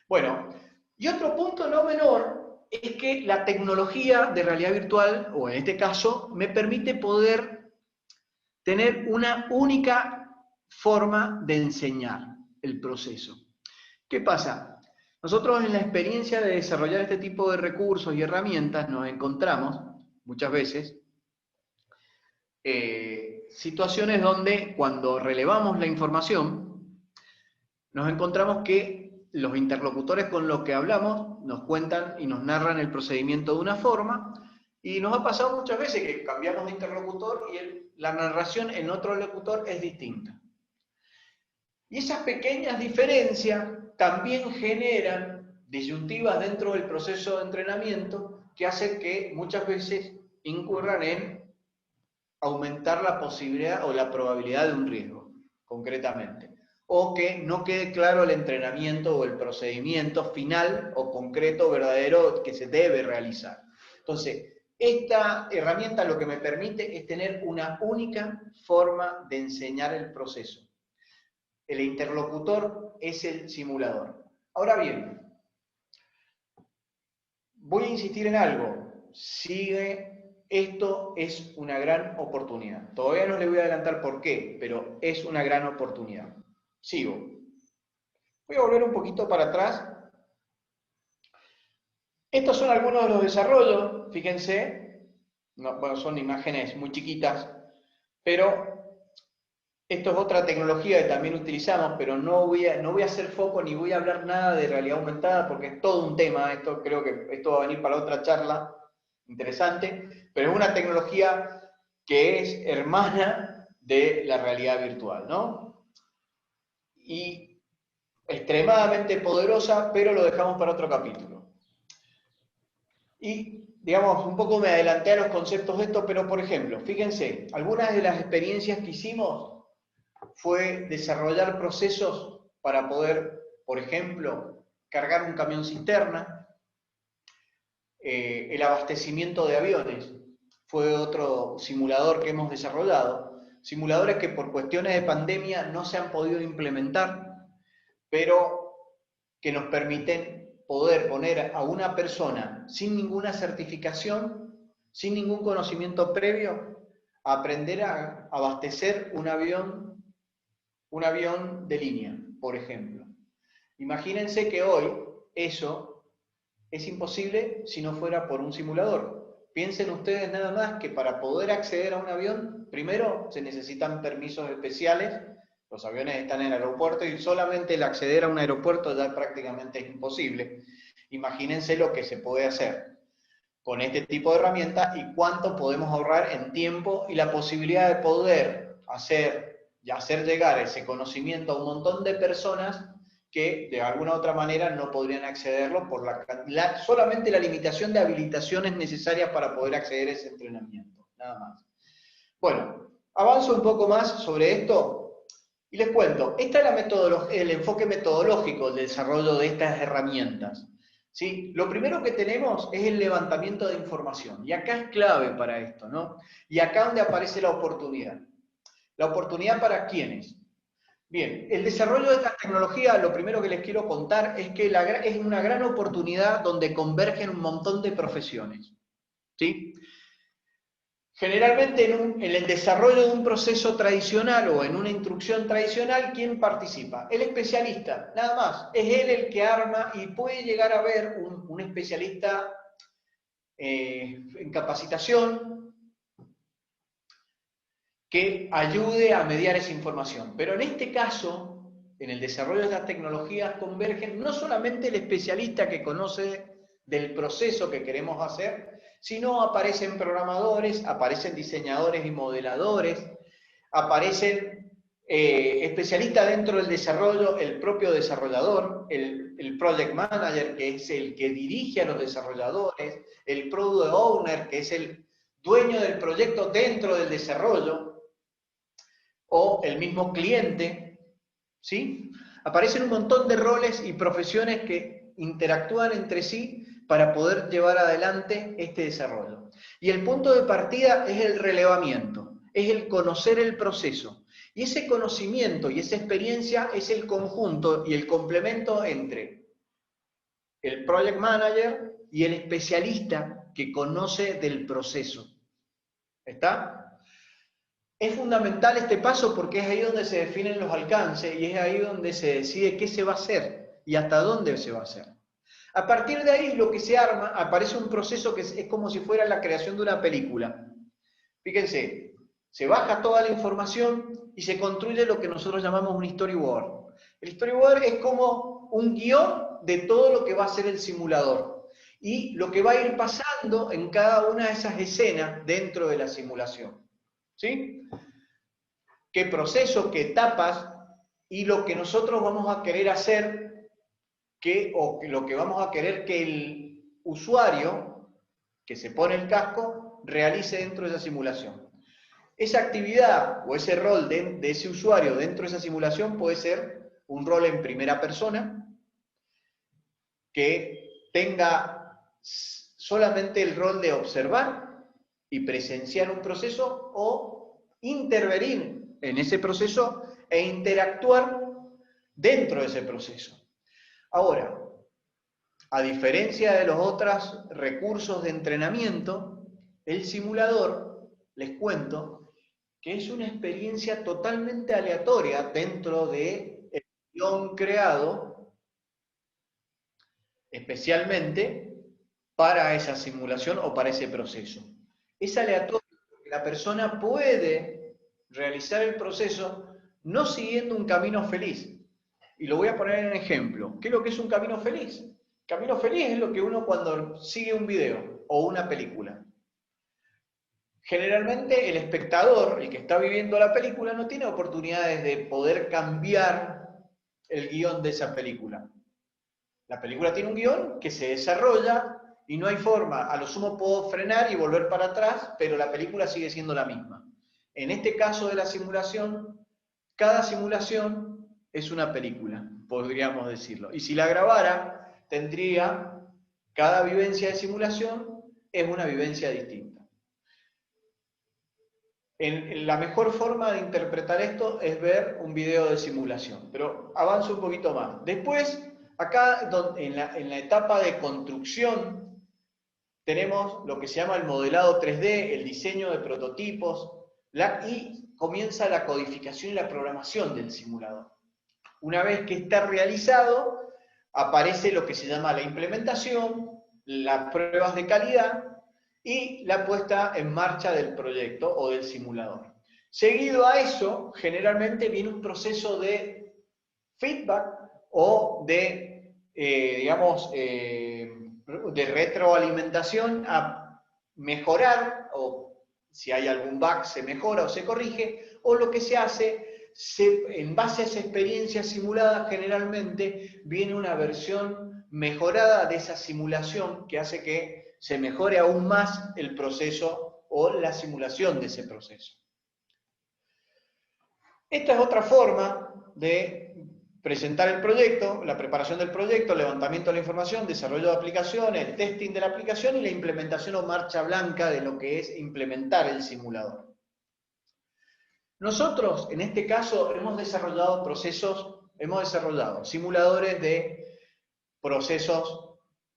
[SPEAKER 2] Bueno, y otro punto no menor es que la tecnología de realidad virtual, o en este caso, me permite poder tener una única forma de enseñar el proceso. ¿Qué pasa? Nosotros en la experiencia de desarrollar este tipo de recursos y herramientas nos encontramos, muchas veces, situaciones donde cuando relevamos la información, nos encontramos que los interlocutores con los que hablamos nos cuentan y nos narran el procedimiento de una forma, y nos ha pasado muchas veces que cambiamos de interlocutor y la narración en otro locutor es distinta. Y esas pequeñas diferencias también generan disyuntivas dentro del proceso de entrenamiento que hacen que muchas veces incurran en aumentar la posibilidad o la probabilidad de un riesgo, concretamente. O que no quede claro el entrenamiento o el procedimiento final o concreto, verdadero, que se debe realizar. Entonces, esta herramienta lo que me permite es tener una única forma de enseñar el proceso. El interlocutor es el simulador. Ahora bien, voy a insistir en algo. Esto es una gran oportunidad. Todavía no le voy a adelantar por qué, pero es una gran oportunidad. Sigo. Voy a volver un poquito para atrás. Estos son algunos de los desarrollos, fíjense. No, bueno, son imágenes muy chiquitas, pero esto es otra tecnología que también utilizamos, pero no voy a hacer foco ni voy a hablar nada de realidad aumentada porque es todo un tema. Esto creo que esto va a venir para otra charla interesante, pero es una tecnología que es hermana de la realidad virtual, ¿no? Y extremadamente poderosa, pero lo dejamos para otro capítulo. Y, digamos, un poco me adelanté a los conceptos de esto, pero por ejemplo, fíjense, algunas de las experiencias que hicimos fue desarrollar procesos para poder, por ejemplo, cargar un camión cisterna, el abastecimiento de aviones, fue otro simulador que hemos desarrollado, simuladores que por cuestiones de pandemia no se han podido implementar, pero que nos permiten poder poner a una persona sin ninguna certificación, sin ningún conocimiento previo, a aprender a abastecer un avión de línea, por ejemplo. Imagínense que hoy eso es imposible si no fuera por un simulador. Piensen ustedes nada más que para poder acceder a un avión, primero se necesitan permisos especiales, los aviones están en el aeropuerto y solamente el acceder a un aeropuerto ya prácticamente es imposible. Imagínense lo que se puede hacer con este tipo de herramientas y cuánto podemos ahorrar en tiempo y la posibilidad de poder hacer llegar ese conocimiento a un montón de personas que de alguna u otra manera no podrían accederlo por solamente la limitación de habilitaciones necesarias para poder acceder a ese entrenamiento, nada más. Bueno, avanzo un poco más sobre esto y les cuento. Esta es el enfoque metodológico del desarrollo de estas herramientas. ¿Sí? Lo primero que tenemos es el levantamiento de información, y acá es clave para esto, ¿no? Y acá donde aparece la oportunidad. ¿La oportunidad para quiénes? Bien, el desarrollo de esta tecnología, lo primero que les quiero contar es que es una gran oportunidad donde convergen un montón de profesiones. ¿Sí? Generalmente en el desarrollo de un proceso tradicional o en una instrucción tradicional, ¿quién participa? El especialista, nada más. Es él el que arma y puede llegar a haber un especialista en capacitación que ayude a mediar esa información. Pero en este caso, en el desarrollo de estas tecnologías convergen no solamente el especialista que conoce del proceso que queremos hacer, sino aparecen programadores, aparecen diseñadores y modeladores, aparecen especialistas dentro del desarrollo, el propio desarrollador, el project manager, que es el que dirige a los desarrolladores, el product owner, que es el dueño del proyecto dentro del desarrollo, o el mismo cliente, ¿sí? Aparecen un montón de roles y profesiones que interactúan entre sí para poder llevar adelante este desarrollo. Y el punto de partida es el relevamiento, es el conocer el proceso. Y ese conocimiento y esa experiencia es el conjunto y el complemento entre el project manager y el especialista que conoce del proceso. ¿Está? Es fundamental este paso porque es ahí donde se definen los alcances y es ahí donde se decide qué se va a hacer y hasta dónde se va a hacer. A partir de ahí lo que se arma, aparece un proceso que es como si fuera la creación de una película. Fíjense, se baja toda la información y se construye lo que nosotros llamamos un storyboard. El storyboard es como un guión de todo lo que va a ser el simulador y lo que va a ir pasando en cada una de esas escenas dentro de la simulación. ¿Sí? ¿Qué procesos, qué etapas y lo que nosotros vamos a querer hacer o lo que vamos a querer que el usuario que se pone el casco realice dentro de esa simulación? Esa actividad o ese rol de ese usuario dentro de esa simulación puede ser un rol en primera persona que tenga solamente el rol de observar y presenciar un proceso o intervenir en ese proceso e interactuar dentro de ese proceso. Ahora, a diferencia de los otros recursos de entrenamiento, el simulador, les cuento, que es una experiencia totalmente aleatoria dentro del guión creado, especialmente para esa simulación o para ese proceso. Es aleatorio porque la persona puede realizar el proceso no siguiendo un camino feliz. Y lo voy a poner en ejemplo. ¿Qué es lo que es un camino feliz? Camino feliz es lo que uno cuando sigue un video o una película. Generalmente el espectador, el que está viviendo la película, no tiene oportunidades de poder cambiar el guión de esa película. La película tiene un guión que se desarrolla y no hay forma. A lo sumo puedo frenar y volver para atrás, pero la película sigue siendo la misma. En este caso de la simulación, cada simulación es una película, podríamos decirlo. Y si la grabara, tendría, cada vivencia de simulación es una vivencia distinta. La mejor forma de interpretar esto es ver un video de simulación, pero avanzo un poquito más. Después, acá en la etapa de construcción, tenemos lo que se llama el modelado 3D, el diseño de prototipos, y comienza la codificación y la programación del simulador. Una vez que está realizado, aparece lo que se llama la implementación, las pruebas de calidad, y la puesta en marcha del proyecto o del simulador. Seguido a eso, generalmente viene un proceso de feedback o de, de retroalimentación a mejorar, o si hay algún bug se mejora o se corrige, o lo que se hace, en base a esa experiencia simulada, generalmente viene una versión mejorada de esa simulación que hace que se mejore aún más el proceso o la simulación de ese proceso. Esta es otra forma de presentar el proyecto, la preparación del proyecto, el levantamiento de la información, desarrollo de aplicaciones, el testing de la aplicación y la implementación o marcha blanca de lo que es implementar el simulador. Nosotros, en este caso, hemos desarrollado simuladores de procesos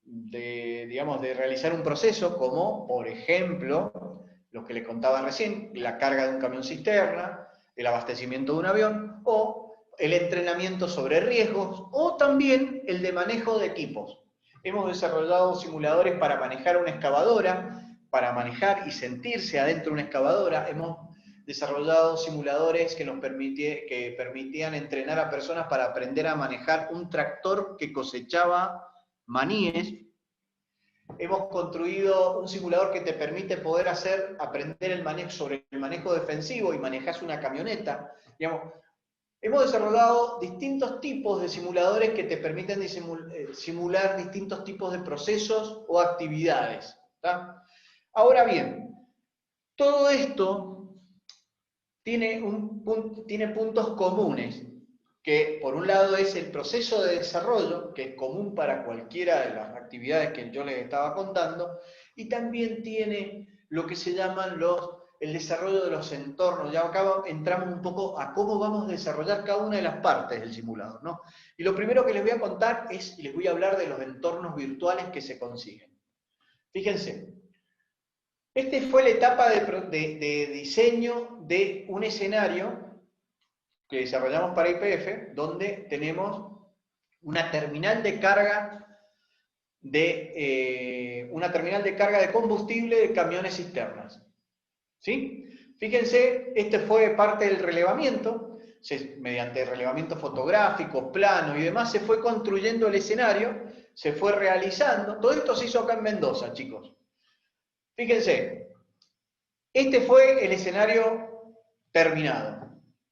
[SPEAKER 2] de realizar un proceso como, por ejemplo, lo que le contaba recién, la carga de un camión cisterna, el abastecimiento de un avión, o el entrenamiento sobre riesgos, o también el de manejo de equipos. Hemos desarrollado simuladores para manejar una excavadora, para manejar y sentirse adentro de una excavadora. Hemos desarrollado simuladores que permitían entrenar a personas para aprender a manejar un tractor que cosechaba maníes. Hemos construido un simulador que te permite poder aprender el manejo sobre el manejo defensivo y manejas una camioneta. Hemos desarrollado distintos tipos de simuladores que te permiten simular distintos tipos de procesos o actividades. ¿Tá? Ahora bien, todo esto tiene puntos comunes, que por un lado es el proceso de desarrollo, que es común para cualquiera de las actividades que yo les estaba contando, y también tiene lo que se llaman el desarrollo de los entornos. Ya acá entramos un poco a cómo vamos a desarrollar cada una de las partes del simulador, ¿no? Y lo primero que les voy a contar les voy a hablar de los entornos virtuales que se consiguen. Fíjense, esta fue la etapa de diseño de un escenario que desarrollamos para YPF, donde tenemos una terminal de carga de combustible de camiones cisternas. ¿Sí? Fíjense, este fue parte del relevamiento, mediante relevamiento fotográfico, plano y demás, se fue construyendo el escenario, se fue realizando. Todo esto se hizo acá en Mendoza, chicos. Fíjense, este fue el escenario terminado.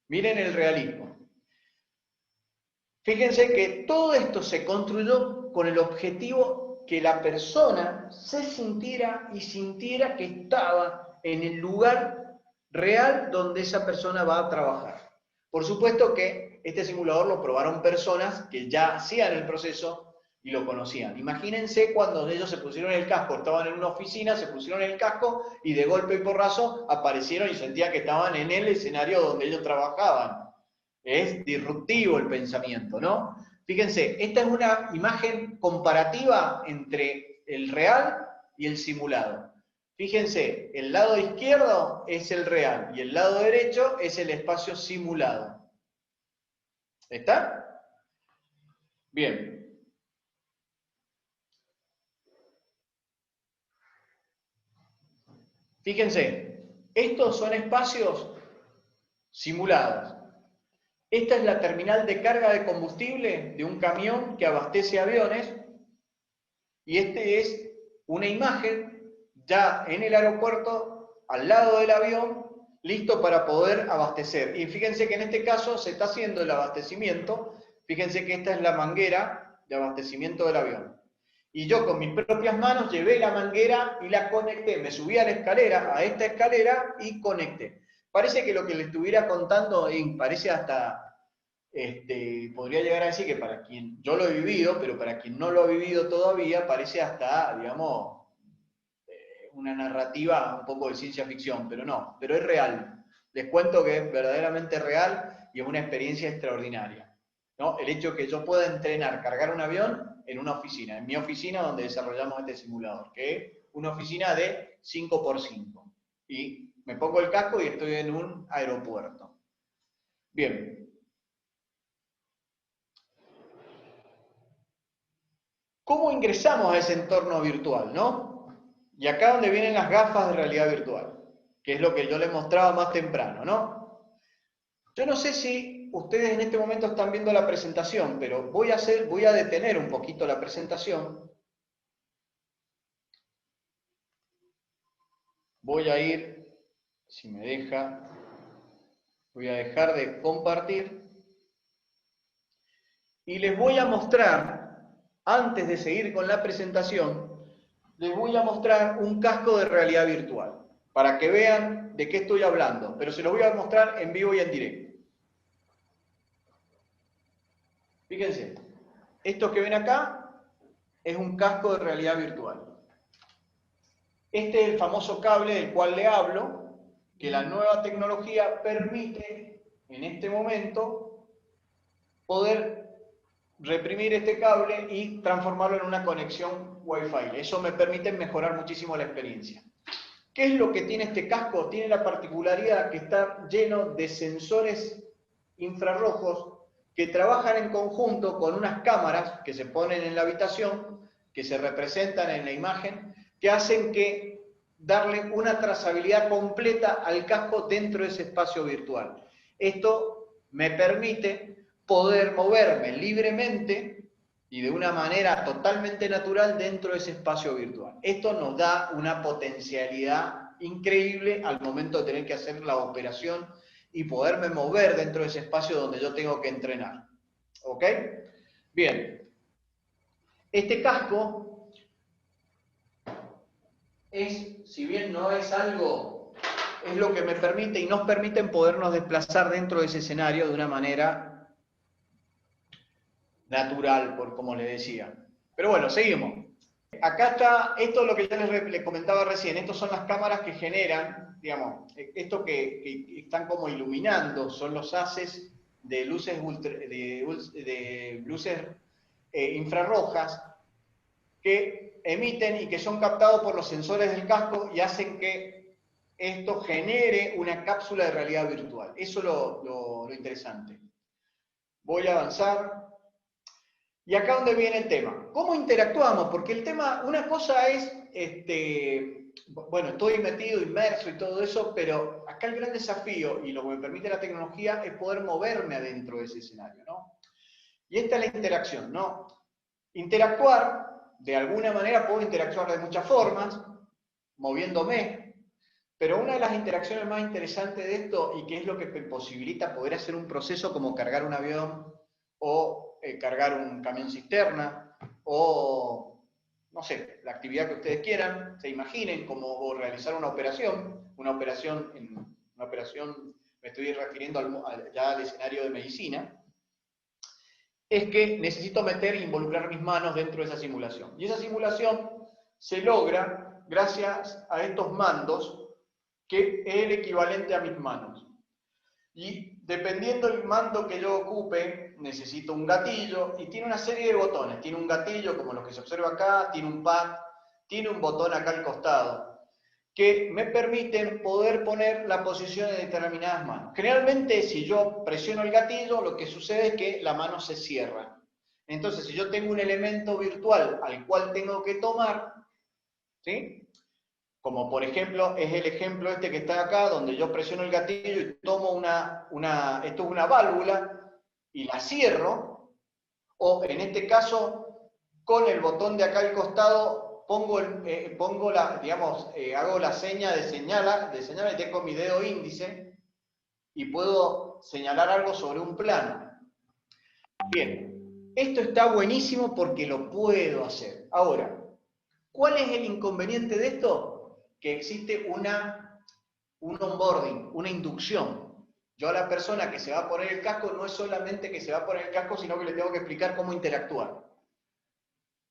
[SPEAKER 2] Miren el realismo. Fíjense que todo esto se construyó con el objetivo que la persona se sintiera que estaba en el lugar real donde esa persona va a trabajar. Por supuesto que este simulador lo probaron personas que ya hacían el proceso y lo conocían. Imagínense cuando ellos se pusieron el casco, estaban en una oficina, se pusieron el casco y de golpe y porrazo aparecieron y sentían que estaban en el escenario donde ellos trabajaban. Es disruptivo el pensamiento, ¿no? Fíjense, esta es una imagen comparativa entre el real y el simulado. Fíjense, el lado izquierdo es el real y el lado derecho es el espacio simulado. ¿Está? Bien. Fíjense, estos son espacios simulados. Esta es la terminal de carga de combustible de un camión que abastece aviones y este es una imagen ya en el aeropuerto, al lado del avión, listo para poder abastecer. Y fíjense que en este caso se está haciendo el abastecimiento. Fíjense que esta es la manguera de abastecimiento del avión. Y yo con mis propias manos llevé la manguera y la conecté. Me subí a la escalera, a esta escalera, y conecté. Parece que lo que le estuviera contando, parece hasta, podría llegar a decir que para quien, yo lo he vivido, pero para quien no lo ha vivido todavía, parece hasta, digamos, una narrativa un poco de ciencia ficción, pero no, pero es real. Les cuento que es verdaderamente real y es una experiencia extraordinaria, ¿no? El hecho de que yo pueda entrenar, cargar un avión en una oficina, en mi oficina donde desarrollamos este simulador, que es una oficina de 5x5. Y me pongo el casco y estoy en un aeropuerto. Bien. ¿Cómo ingresamos a ese entorno virtual, no? Y acá donde vienen las gafas de realidad virtual, que es lo que yo les mostraba más temprano, ¿no? Yo no sé si ustedes en este momento están viendo la presentación, pero voy a detener un poquito la presentación. Voy a ir, si me deja, voy a dejar de compartir. Y les voy a mostrar, antes de seguir con la presentación, les voy a mostrar un casco de realidad virtual, para que vean de qué estoy hablando, pero se los voy a mostrar en vivo y en directo. Fíjense, esto que ven acá es un casco de realidad virtual. Este es el famoso cable del cual le hablo, que la nueva tecnología permite, en este momento, poder reprimir este cable y transformarlo en una conexión Wi-Fi. Eso me permite mejorar muchísimo la experiencia. ¿Qué es lo que tiene este casco? Tiene la particularidad que está lleno de sensores infrarrojos que trabajan en conjunto con unas cámaras que se ponen en la habitación, que se representan en la imagen, que hacen que darle una trazabilidad completa al casco dentro de ese espacio virtual. Esto me permite poder moverme libremente y de una manera totalmente natural dentro de ese espacio virtual. Esto nos da una potencialidad increíble al momento de tener que hacer la operación y poderme mover dentro de ese espacio donde yo tengo que entrenar. ¿Ok? Bien. Este casco es, si bien no es algo, es lo que me permite y nos permiten podernos desplazar dentro de ese escenario de una manera natural, por como les decía. Pero bueno, seguimos. Acá está, esto es lo que yo les comentaba recién, estas son las cámaras que generan, digamos, esto que están como iluminando, son los haces de luces, infrarrojas que emiten y que son captados por los sensores del casco y hacen que esto genere una cápsula de realidad virtual. Eso es lo interesante. Voy a avanzar. Y acá donde viene el tema. ¿Cómo interactuamos? Porque el tema, una cosa es, bueno, estoy metido, inmerso y todo eso, pero acá el gran desafío, y lo que me permite la tecnología, es poder moverme adentro de ese escenario, ¿no? Y esta es la interacción, ¿no? Interactuar, de alguna manera puedo interactuar de muchas formas, moviéndome, pero una de las interacciones más interesantes de esto, y que es lo que me posibilita poder hacer un proceso como cargar un avión, o cargar un camión cisterna, o, no sé, la actividad que ustedes quieran, se imaginen, como realizar una operación, me estoy refiriendo ya al escenario de medicina, es que necesito meter e involucrar mis manos dentro de esa simulación. Y esa simulación se logra gracias a estos mandos, que es el equivalente a mis manos. Y dependiendo del mando que yo ocupe, necesito un gatillo y tiene una serie de botones. Tiene un gatillo como los que se observa acá, tiene un pad, tiene un botón acá al costado, que me permiten poder poner la posición de determinadas manos. Generalmente, si yo presiono el gatillo, lo que sucede es que la mano se cierra. Entonces, si yo tengo un elemento virtual al cual tengo que tomar, ¿sí? Como por ejemplo, es el ejemplo este que está acá, donde yo presiono el gatillo y tomo esto es una válvula, y la cierro, o en este caso, con el botón de acá al costado, hago la seña de señalar, y tengo mi dedo índice, y puedo señalar algo sobre un plano. Bien, esto está buenísimo porque lo puedo hacer. Ahora, ¿cuál es el inconveniente de esto? Que existe un onboarding, una inducción. Yo a la persona que se va a poner el casco, no es solamente que se va a poner el casco, sino que le tengo que explicar cómo interactuar.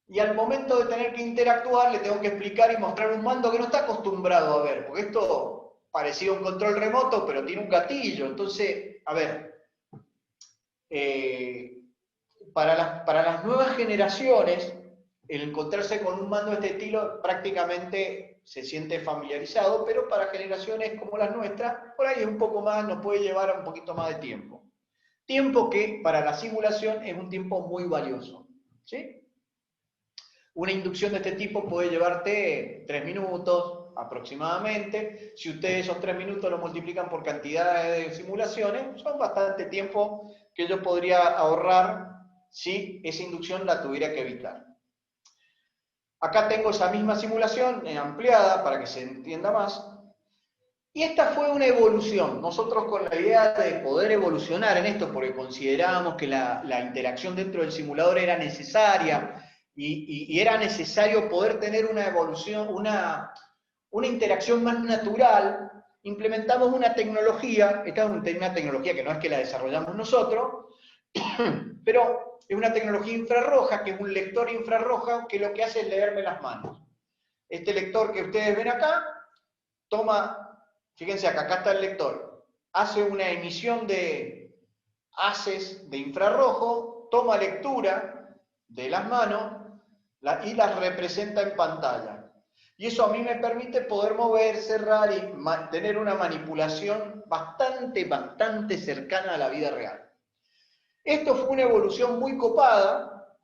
[SPEAKER 2] Y al momento de tener que interactuar, le tengo que explicar y mostrar un mando que no está acostumbrado a ver, porque esto parecía un control remoto, pero tiene un gatillo. Entonces, a ver, para las nuevas generaciones, el encontrarse con un mando de este estilo prácticamente se siente familiarizado, pero para generaciones como las nuestras, por ahí es un poco más, nos puede llevar a un poquito más de tiempo. Tiempo que para la simulación es un tiempo muy valioso, ¿sí? Una inducción de este tipo puede llevarte 3 minutos aproximadamente. Si ustedes esos 3 minutos lo multiplican por cantidad de simulaciones, son bastante tiempo que yo podría ahorrar si esa inducción la tuviera que evitar. Acá tengo esa misma simulación ampliada para que se entienda más. Y esta fue una evolución. Nosotros con la idea de poder evolucionar en esto, porque considerábamos que la interacción dentro del simulador era necesaria, y era necesario poder tener una evolución, una interacción más natural, implementamos una tecnología, esta es una tecnología que no es que la desarrollamos nosotros, pero es una tecnología infrarroja, que es un lector infrarroja, que lo que hace es leerme las manos. Este lector que ustedes ven acá, toma, fíjense acá está el lector, hace una emisión de haces de infrarrojo, toma lectura de las manos, y las representa en pantalla. Y eso a mí me permite poder mover, cerrar y tener una manipulación bastante cercana a la vida real. Esto fue una evolución muy copada.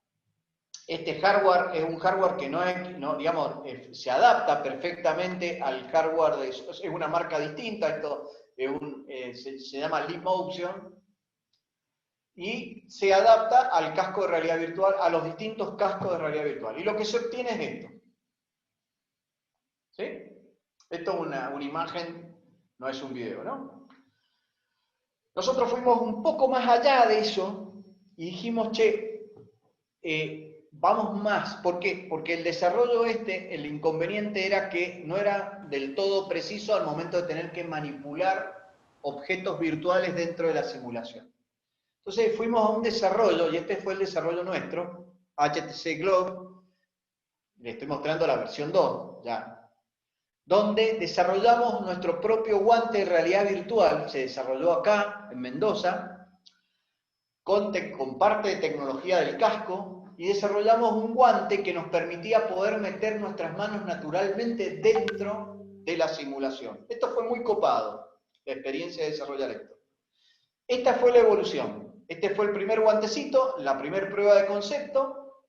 [SPEAKER 2] Este hardware es un hardware que se adapta perfectamente al hardware, es una marca distinta, esto es se llama Leap Motion, y se adapta al casco de realidad virtual, a los distintos cascos de realidad virtual. Y lo que se obtiene es esto. ¿Sí? Esto es una imagen, no es un video, ¿no? Nosotros fuimos un poco más allá de eso y dijimos, vamos más. ¿Por qué? Porque el desarrollo el inconveniente era que no era del todo preciso al momento de tener que manipular objetos virtuales dentro de la simulación. Entonces fuimos a un desarrollo, y este fue el desarrollo nuestro, HTC Globe, le estoy mostrando la versión 2, ya, donde desarrollamos nuestro propio guante de realidad virtual, se desarrolló acá, en Mendoza, con parte de tecnología del casco, y desarrollamos un guante que nos permitía poder meter nuestras manos naturalmente dentro de la simulación. Esto fue muy copado, la experiencia de desarrollar esto. Esta fue la evolución. Este fue el primer guantecito, la primera prueba de concepto.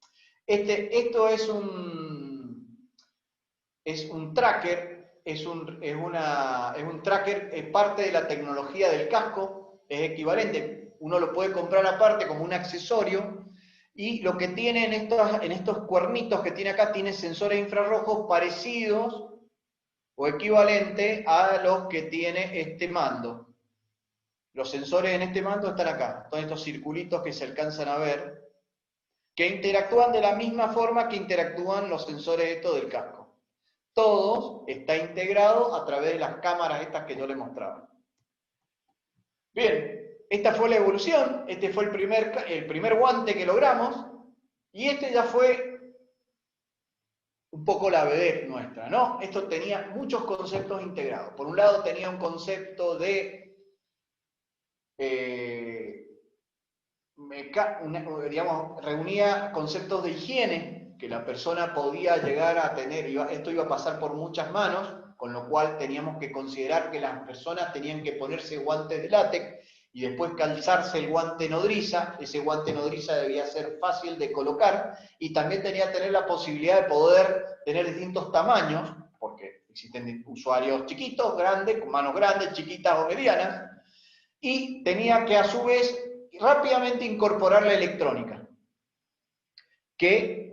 [SPEAKER 2] Esto es un tracker, es un tracker, es parte de la tecnología del casco, es equivalente. Uno lo puede comprar aparte como un accesorio, y lo que tiene en estos cuernitos que tiene acá, tiene sensores infrarrojos parecidos o equivalentes a los que tiene este mando. Los sensores en este mando están acá, todos estos circulitos que se alcanzan a ver, que interactúan de la misma forma que interactúan los sensores estos del casco. Todos está integrado a través de las cámaras estas que yo les mostraba. Bien, esta fue la evolución, este fue el primer guante que logramos, y este ya fue un poco la vedette nuestra, ¿no? Esto tenía muchos conceptos integrados. Por un lado tenía un concepto de digamos, reunía conceptos de higiene que la persona podía llegar a tener, esto iba a pasar por muchas manos, con lo cual teníamos que considerar que las personas tenían que ponerse guantes de látex y después calzarse el guante nodriza. Ese guante nodriza debía ser fácil de colocar y también tenía que tener la posibilidad de poder tener distintos tamaños, porque existen usuarios chiquitos, grandes, con manos grandes, chiquitas o medianas, y tenía que a su vez rápidamente incorporar la electrónica, que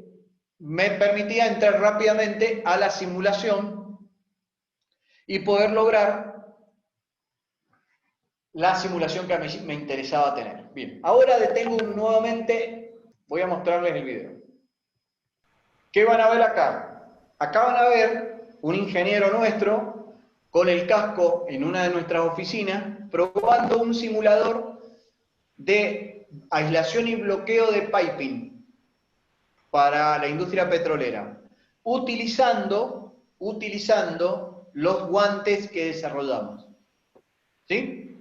[SPEAKER 2] me permitía entrar rápidamente a la simulación y poder lograr la simulación que a mí me interesaba tener. Bien, ahora detengo nuevamente, voy a mostrarles el video. ¿Qué van a ver acá? Acá van a ver un ingeniero nuestro con el casco en una de nuestras oficinas probando un simulador de aislación y bloqueo de piping para la industria petrolera, utilizando los guantes que desarrollamos. ¿Sí?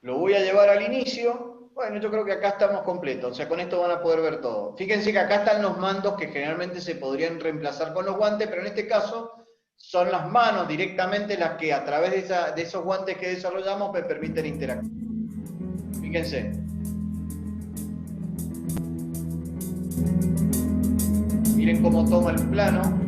[SPEAKER 2] Lo voy a llevar al inicio. Bueno, yo creo que acá estamos completos, o sea, con esto van a poder ver todo. Fíjense que acá están los mandos que generalmente se podrían reemplazar con los guantes, pero en este caso son las manos directamente las que a través de esos guantes que desarrollamos me permiten interactuar. Fíjense. Miren cómo toma el plano.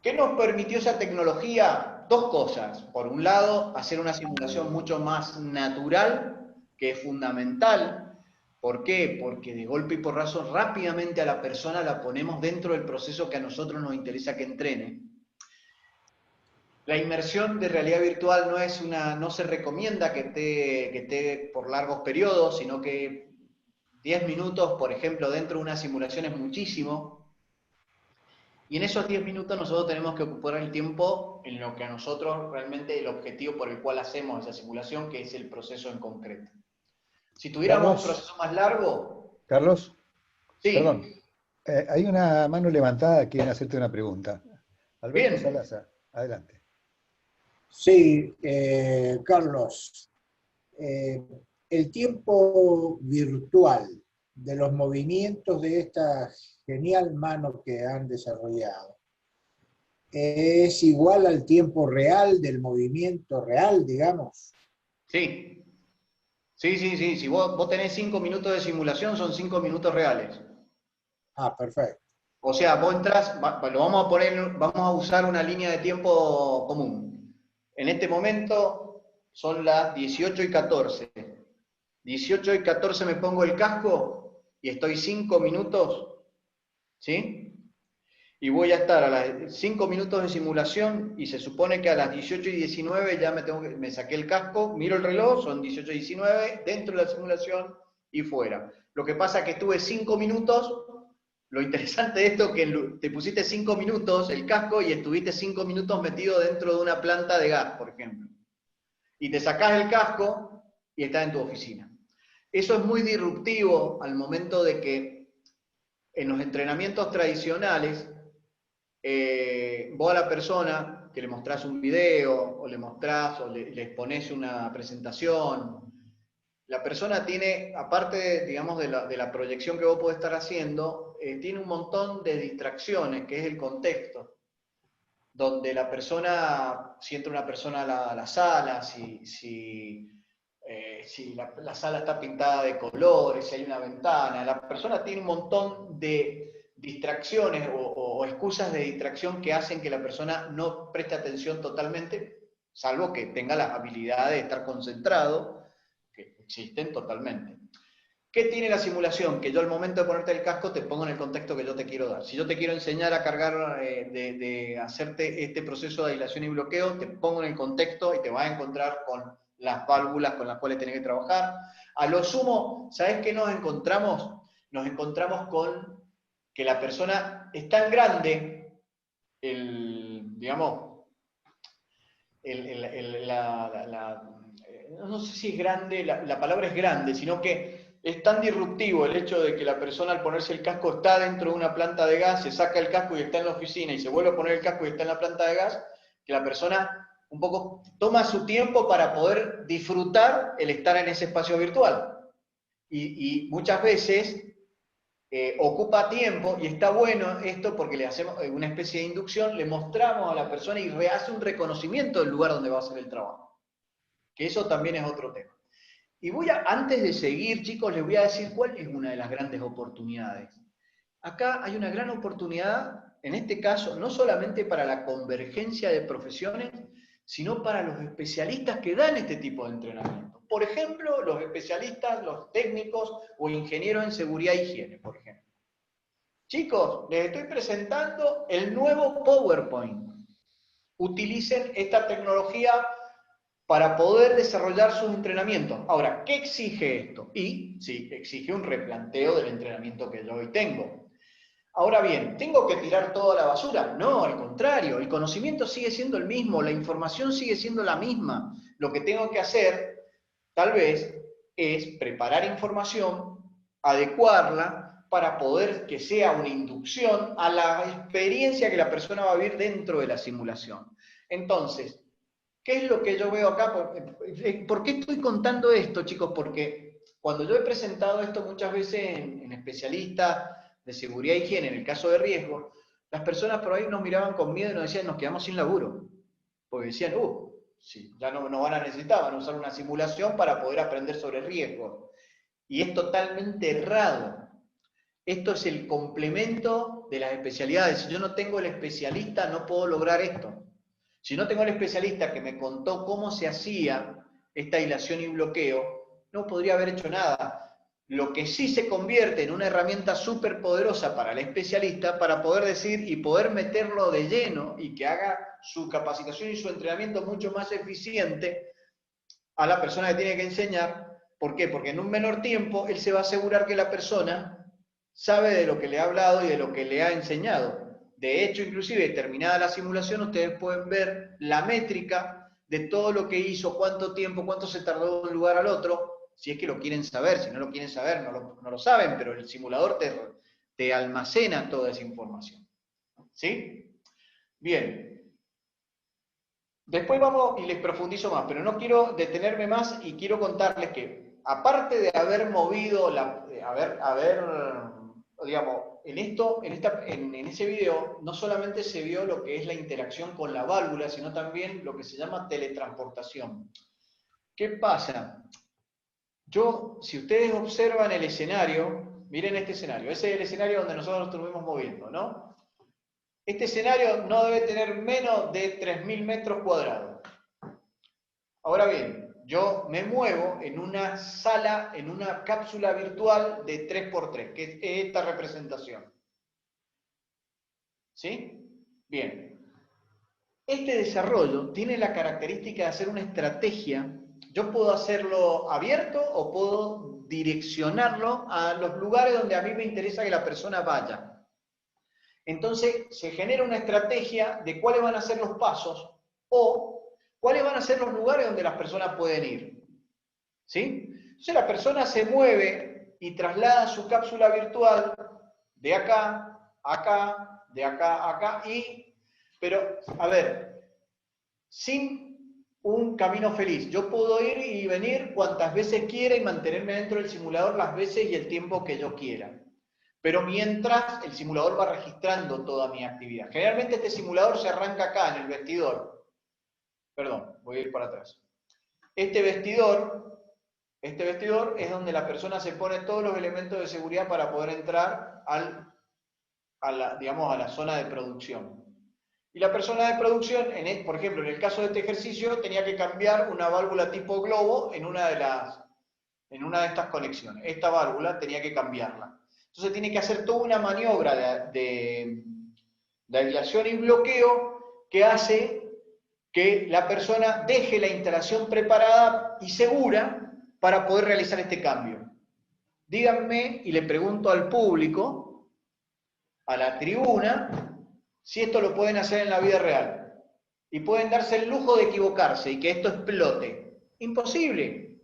[SPEAKER 2] ¿Qué nos permitió esa tecnología? Dos cosas. Por un lado, hacer una simulación mucho más natural, que es fundamental. ¿Por qué? Porque de golpe y porrazo rápidamente a la persona la ponemos dentro del proceso que a nosotros nos interesa que entrene. La inmersión de realidad virtual no se recomienda que esté por largos periodos, sino que 10 minutos, por ejemplo, dentro de una simulación es muchísimo. Y en esos 10 minutos nosotros tenemos que ocupar el tiempo en lo que a nosotros realmente el objetivo por el cual hacemos esa simulación, que es el proceso en concreto. Si tuviéramos un proceso más largo...
[SPEAKER 3] Carlos,
[SPEAKER 2] sí.
[SPEAKER 3] Perdón, hay una mano levantada, quieren hacerte una pregunta. Alberto
[SPEAKER 2] Bien.
[SPEAKER 3] Salazar, adelante.
[SPEAKER 4] Sí, Carlos, el tiempo virtual de los movimientos de esta genial mano que han desarrollado es igual al tiempo real del movimiento real, digamos.
[SPEAKER 2] Sí. Sí. Si vos tenés 5 minutos de simulación, son 5 minutos reales.
[SPEAKER 4] Ah, perfecto.
[SPEAKER 2] O sea, vos entrás, vamos a usar una línea de tiempo común. En este momento son las 18:14. 18:14 me pongo el casco y estoy 5 minutos, ¿sí? Y voy a estar a las 5 minutos de simulación y se supone que a las 18:19 ya me saqué el casco, miro el reloj, son 18:19, dentro de la simulación y fuera. Lo que pasa es que estuve 5 minutos, lo interesante de esto es que te pusiste 5 minutos el casco y estuviste 5 minutos metido dentro de una planta de gas, por ejemplo. Y te sacás el casco y estás en tu oficina. Eso es muy disruptivo al momento de que en los entrenamientos tradicionales vos a la persona que le mostrás un video o le mostrás o le exponés una presentación, la persona tiene, aparte digamos de la proyección que vos podés estar haciendo, tiene un montón de distracciones, que es el contexto, donde la persona, si entra una persona a la sala, si la sala está pintada de colores, si hay una ventana, la persona tiene un montón de distracciones o excusas de distracción que hacen que la persona no preste atención totalmente, salvo que tenga la habilidad de estar concentrado, que existen totalmente. ¿Qué tiene la simulación? Que yo al momento de ponerte el casco te pongo en el contexto que yo te quiero dar. Si yo te quiero enseñar a cargar, de hacerte este proceso de aislación y bloqueo, te pongo en el contexto y te vas a encontrar con las válvulas con las cuales tenés que trabajar. A lo sumo, ¿sabés qué nos encontramos? Nos encontramos con que la persona es tan grande, no sé si es grande, la palabra es grande, sino que es tan disruptivo el hecho de que la persona al ponerse el casco está dentro de una planta de gas, se saca el casco y está en la oficina y se vuelve a poner el casco y está en la planta de gas, que la persona un poco toma su tiempo para poder disfrutar el estar en ese espacio virtual. Y muchas veces ocupa tiempo, y está bueno esto porque le hacemos una especie de inducción, le mostramos a la persona y hace un reconocimiento del lugar donde va a hacer el trabajo. Que eso también es otro tema. Y antes de seguir, chicos, les voy a decir cuál es una de las grandes oportunidades. Acá hay una gran oportunidad, en este caso, no solamente para la convergencia de profesiones, sino para los especialistas que dan este tipo de entrenamiento. Por ejemplo, los especialistas, los técnicos o ingenieros en seguridad e higiene, por ejemplo. Chicos, les estoy presentando el nuevo PowerPoint. Utilicen esta tecnología para poder desarrollar sus entrenamientos. Ahora, ¿qué exige esto? Y sí, exige un replanteo del entrenamiento que yo hoy tengo. Ahora bien, ¿tengo que tirar toda la basura? No, al contrario, el conocimiento sigue siendo el mismo, la información sigue siendo la misma. Lo que tengo que hacer, tal vez, es preparar información, adecuarla, para poder que sea una inducción a la experiencia que la persona va a vivir dentro de la simulación. Entonces, ¿qué es lo que yo veo acá? ¿Por qué estoy contando esto, chicos? Porque cuando yo he presentado esto muchas veces en especialistas de seguridad e higiene, en el caso de riesgo, las personas por ahí nos miraban con miedo y nos decían, nos quedamos sin laburo. Porque decían, sí, ya no van a necesitar, van a usar una simulación para poder aprender sobre riesgo. Y es totalmente errado. Esto es el complemento de las especialidades. Si yo no tengo el especialista, no puedo lograr esto. Si no tengo el especialista que me contó cómo se hacía esta aislación y bloqueo, no podría haber hecho nada. Lo que sí se convierte en una herramienta súper poderosa para el especialista para poder decir y poder meterlo de lleno y que haga su capacitación y su entrenamiento mucho más eficiente a la persona que tiene que enseñar. ¿Por qué? Porque en un menor tiempo él se va a asegurar que la persona sabe de lo que le ha hablado y de lo que le ha enseñado. De hecho, inclusive, terminada la simulación, ustedes pueden ver la métrica de todo lo que hizo, cuánto tiempo, cuánto se tardó de un lugar al otro, si es que lo quieren saber. Si no lo quieren saber, no lo saben, pero el simulador te almacena toda esa información. ¿Sí? Bien. Después vamos y les profundizo más, pero no quiero detenerme más y quiero contarles que, aparte de haber movido, digamos, en ese video, no solamente se vio lo que es la interacción con la válvula, sino también lo que se llama teletransportación. ¿Qué pasa? Si ustedes observan el escenario, miren este escenario, ese es el escenario donde nosotros nos estuvimos moviendo, ¿no? Este escenario no debe tener menos de 3.000 metros cuadrados. Ahora bien, yo me muevo en una sala, en una cápsula virtual de 3x3, que es esta representación. ¿Sí? Bien. Este desarrollo tiene la característica de hacer una estrategia. Yo puedo hacerlo abierto o puedo direccionarlo a los lugares donde a mí me interesa que la persona vaya. Entonces se genera una estrategia de cuáles van a ser los pasos o cuáles van a ser los lugares donde las personas pueden ir. ¿Sí? Entonces la persona se mueve y traslada su cápsula virtual de acá, acá, de acá, acá, pero, a ver, sin un camino feliz. Yo puedo ir y venir cuantas veces quiera y mantenerme dentro del simulador las veces y el tiempo que yo quiera. Pero mientras el simulador va registrando toda mi actividad. Generalmente este simulador se arranca acá, en el vestidor. Perdón, voy a ir para atrás. Este vestidor es donde la persona se pone todos los elementos de seguridad para poder entrar a la zona de producción. Y la persona de producción, por ejemplo, en el caso de este ejercicio, tenía que cambiar una válvula tipo globo en una de en una de estas conexiones. Esta válvula tenía que cambiarla. Entonces tiene que hacer toda una maniobra de aislación y bloqueo que hace que la persona deje la instalación preparada y segura para poder realizar este cambio. Díganme, y le pregunto al público, a la tribuna, si esto lo pueden hacer en la vida real. Y pueden darse el lujo de equivocarse y que esto explote. Imposible.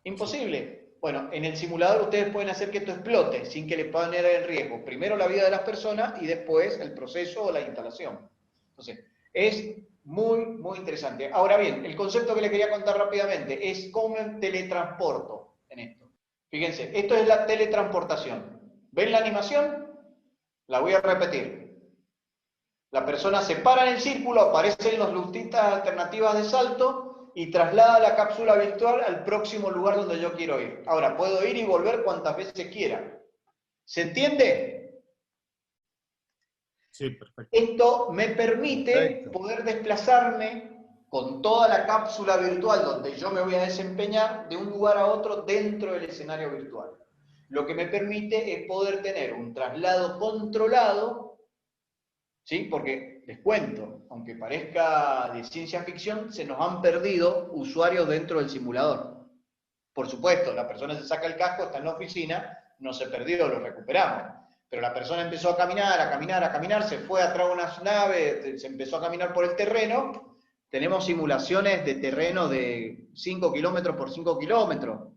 [SPEAKER 2] Imposible. Bueno, en el simulador ustedes pueden hacer que esto explote sin que les pongan en riesgo primero la vida de las personas y después el proceso o la instalación. Entonces, es muy, muy interesante. Ahora bien, el concepto que les quería contar rápidamente es cómo me teletransporto en esto. Fíjense, esto es la teletransportación. ¿Ven la animación? La voy a repetir. La persona se para en el círculo, aparecen las distintas alternativas de salto y traslada la cápsula virtual al próximo lugar donde yo quiero ir. Ahora, puedo ir y volver cuantas veces quiera. ¿Se entiende?
[SPEAKER 5] Sí, perfecto.
[SPEAKER 2] Esto me permite
[SPEAKER 3] Perfecto.
[SPEAKER 2] poder desplazarme con toda la cápsula virtual donde yo me voy a desempeñar de un lugar a otro dentro del escenario virtual. Lo que me permite es poder tener un traslado controlado, ¿sí? Porque, les cuento, aunque parezca de ciencia ficción, se nos han perdido usuarios dentro del simulador. Por supuesto, la persona se saca el casco, está en la oficina, no se perdió, lo recuperamos. Pero la persona empezó a caminar, se fue atrás de unas naves, se empezó a caminar por el terreno. Tenemos simulaciones de terreno de 5 kilómetros por 5 kilómetros.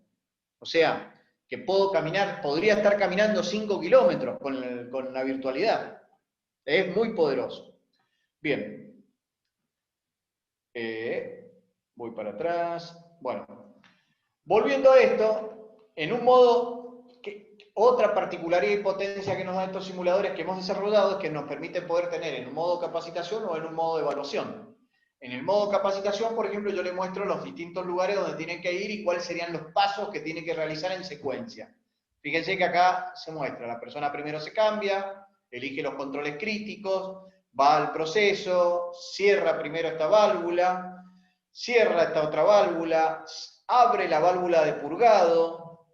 [SPEAKER 2] O sea, que puedo caminar, podría estar caminando 5 kilómetros con la virtualidad. Es muy poderoso. Bien. Voy para atrás. Bueno. Volviendo a esto, en un modo, otra particularidad y potencia que nos dan estos simuladores que hemos desarrollado es que nos permite poder tener en un modo capacitación o en un modo de evaluación. En el modo capacitación, por ejemplo, yo le muestro los distintos lugares donde tienen que ir y cuáles serían los pasos que tienen que realizar en secuencia. Fíjense que acá se muestra, la persona primero se cambia, elige los controles críticos, va al proceso, cierra primero esta válvula, cierra esta otra válvula, abre la válvula de purgado,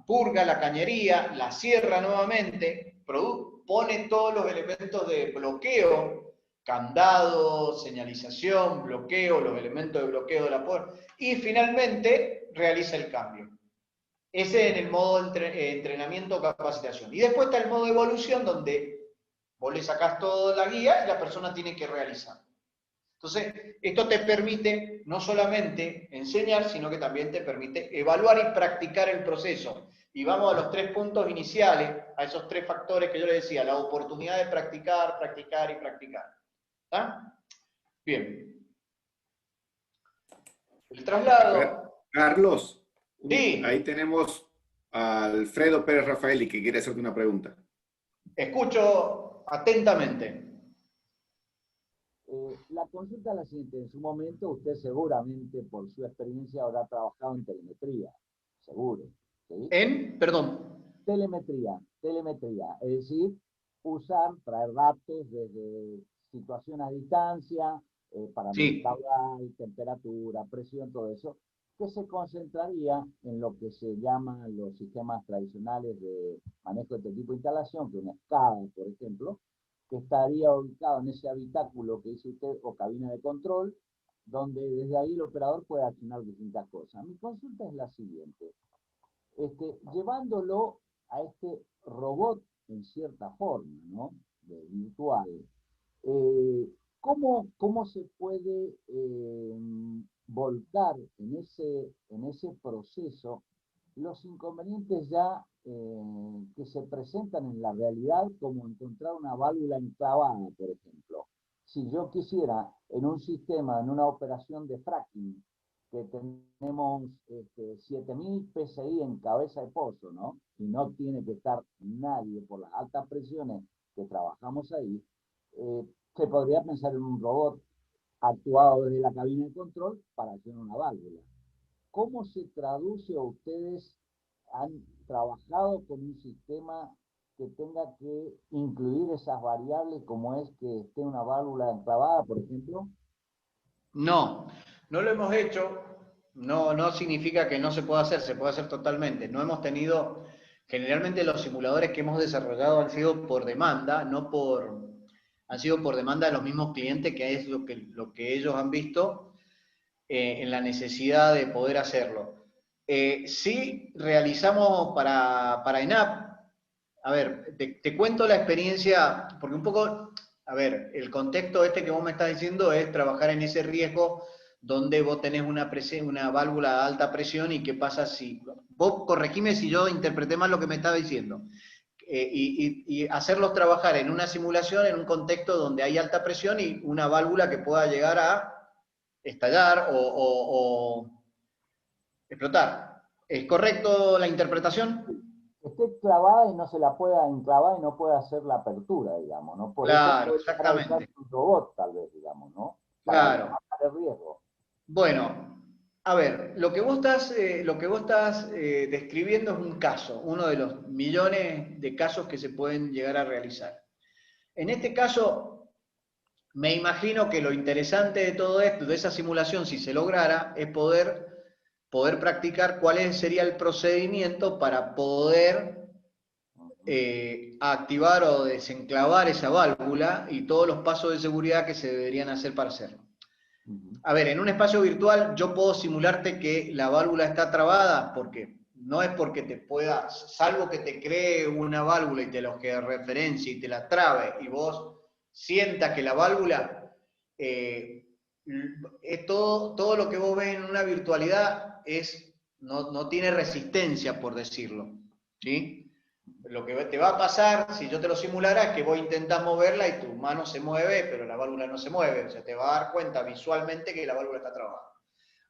[SPEAKER 2] purga la cañería, la cierra nuevamente, pone todos los elementos de bloqueo, candado, señalización, bloqueo, los elementos de bloqueo de la puerta, y finalmente realiza el cambio. Ese en el modo entrenamiento o capacitación. Y después está el modo evolución, donde vos le sacás toda la guía y la persona tiene que realizar. Entonces, esto te permite no solamente enseñar, sino que también te permite evaluar y practicar el proceso. Y vamos a los 3 puntos iniciales, a esos 3 factores que yo les decía, la oportunidad de practicar, practicar y practicar. ¿Está? Bien. El traslado.
[SPEAKER 6] Carlos,
[SPEAKER 2] Sí.
[SPEAKER 6] ahí tenemos a Alfredo Pérez Rafaeli que quiere hacerte una pregunta.
[SPEAKER 2] Escucho atentamente.
[SPEAKER 7] La consulta es la siguiente. En su momento usted seguramente por su experiencia habrá trabajado en telemetría, seguro. ¿Sí?
[SPEAKER 2] Perdón.
[SPEAKER 7] Telemetría, es decir, traer datos desde situación a distancia, para
[SPEAKER 2] Sí.
[SPEAKER 7] caudal, temperatura, presión, todo eso, que se concentraría en lo que se llaman los sistemas tradicionales de manejo de este tipo de instalación, que una SCADA, por ejemplo, que estaría ubicado en ese habitáculo que dice usted, o cabina de control, donde desde ahí el operador puede accionar distintas cosas. Mi consulta es la siguiente. Llevándolo a este robot en cierta forma, ¿no? Virtual, ¿cómo se puede volcar en ese proceso los inconvenientes ya que se presentan en la realidad, como encontrar una válvula enclavada, por ejemplo? Si yo quisiera en un sistema, en una operación de fracking, que tenemos 7000 PSI en cabeza de pozo, ¿no? Y no tiene que estar nadie por las altas presiones que trabajamos ahí, se podría pensar en un robot actuado desde la cabina de control para hacer una válvula. ¿Cómo se traduce, o ustedes han trabajado con un sistema que tenga que incluir esas variables, como es que esté una válvula enclavada, por ejemplo?
[SPEAKER 2] No lo hemos hecho. No significa que no se pueda hacer, se puede hacer totalmente. No hemos tenido, generalmente los simuladores que hemos desarrollado han sido por demanda, han sido por demanda de los mismos clientes, que es lo que ellos han visto en la necesidad de poder hacerlo. Sí realizamos para ENAP, a ver, te cuento la experiencia, porque un poco, a ver, el contexto este que vos me estás diciendo es trabajar en ese riesgo donde vos tenés una válvula a alta presión y qué pasa si... Vos corregime si yo interpreté mal lo que me estaba diciendo. Y hacerlos trabajar en una simulación, en un contexto donde hay alta presión y una válvula que pueda llegar a estallar o explotar. ¿Es correcto la interpretación?
[SPEAKER 7] Esté clavada y no se la pueda enclavar y no pueda hacer la apertura, digamos, ¿no? Por
[SPEAKER 2] Claro,
[SPEAKER 7] eso puede llegar a usar un robot, tal vez, digamos, ¿no? Para
[SPEAKER 2] Claro.
[SPEAKER 7] bajar el riesgo.
[SPEAKER 2] Bueno, a ver, lo que vos estás describiendo es un caso, uno de los millones de casos que se pueden llegar a realizar. En este caso, me imagino que lo interesante de todo esto, de esa simulación, si se lograra, es poder practicar cuál sería el procedimiento para poder activar o desenclavar esa válvula y todos los pasos de seguridad que se deberían hacer para hacerlo. A ver, en un espacio virtual yo puedo simularte que la válvula está trabada, porque no es porque te pueda, salvo que te cree una válvula y te lo que referencia y te la trabe y vos sientas que la válvula es todo lo que vos ves en una virtualidad no tiene resistencia, por decirlo, ¿sí? Lo que te va a pasar, si yo te lo simulara, es que vos intentás moverla y tu mano se mueve, pero la válvula no se mueve. O sea, te va a dar cuenta visualmente que la válvula está trabada.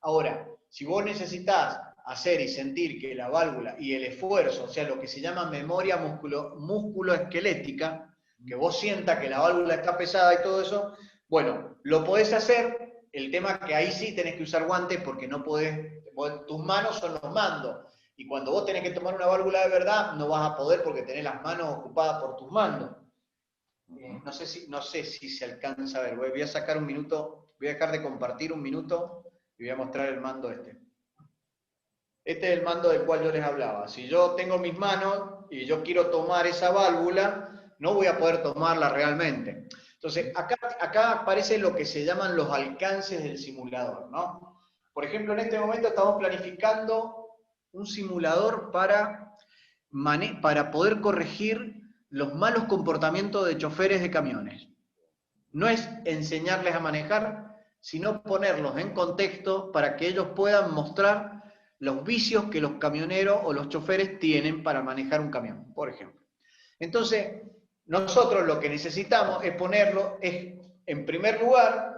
[SPEAKER 2] Ahora, si vos necesitas hacer y sentir que la válvula y el esfuerzo, o sea, lo que se llama memoria músculo-esquelética, que vos sientas que la válvula está pesada y todo eso, bueno, lo podés hacer. El tema es que ahí sí tenés que usar guantes porque no podés, tus manos son los mandos. Y cuando vos tenés que tomar una válvula de verdad, no vas a poder porque tenés las manos ocupadas por tus mandos. No sé si se alcanza a ver. Voy a sacar un minuto, voy a dejar de compartir un minuto y voy a mostrar el mando este. Este es el mando del cual yo les hablaba. Si yo tengo mis manos y yo quiero tomar esa válvula, no voy a poder tomarla realmente. Entonces, acá aparece lo que se llaman los alcances del simulador, ¿no? Por ejemplo, en este momento estamos planificando un simulador para poder corregir los malos comportamientos de choferes de camiones. No es enseñarles a manejar, sino ponerlos en contexto para que ellos puedan mostrar los vicios que los camioneros o los choferes tienen para manejar un camión, por ejemplo. Entonces, nosotros lo que necesitamos es ponerlo, en primer lugar,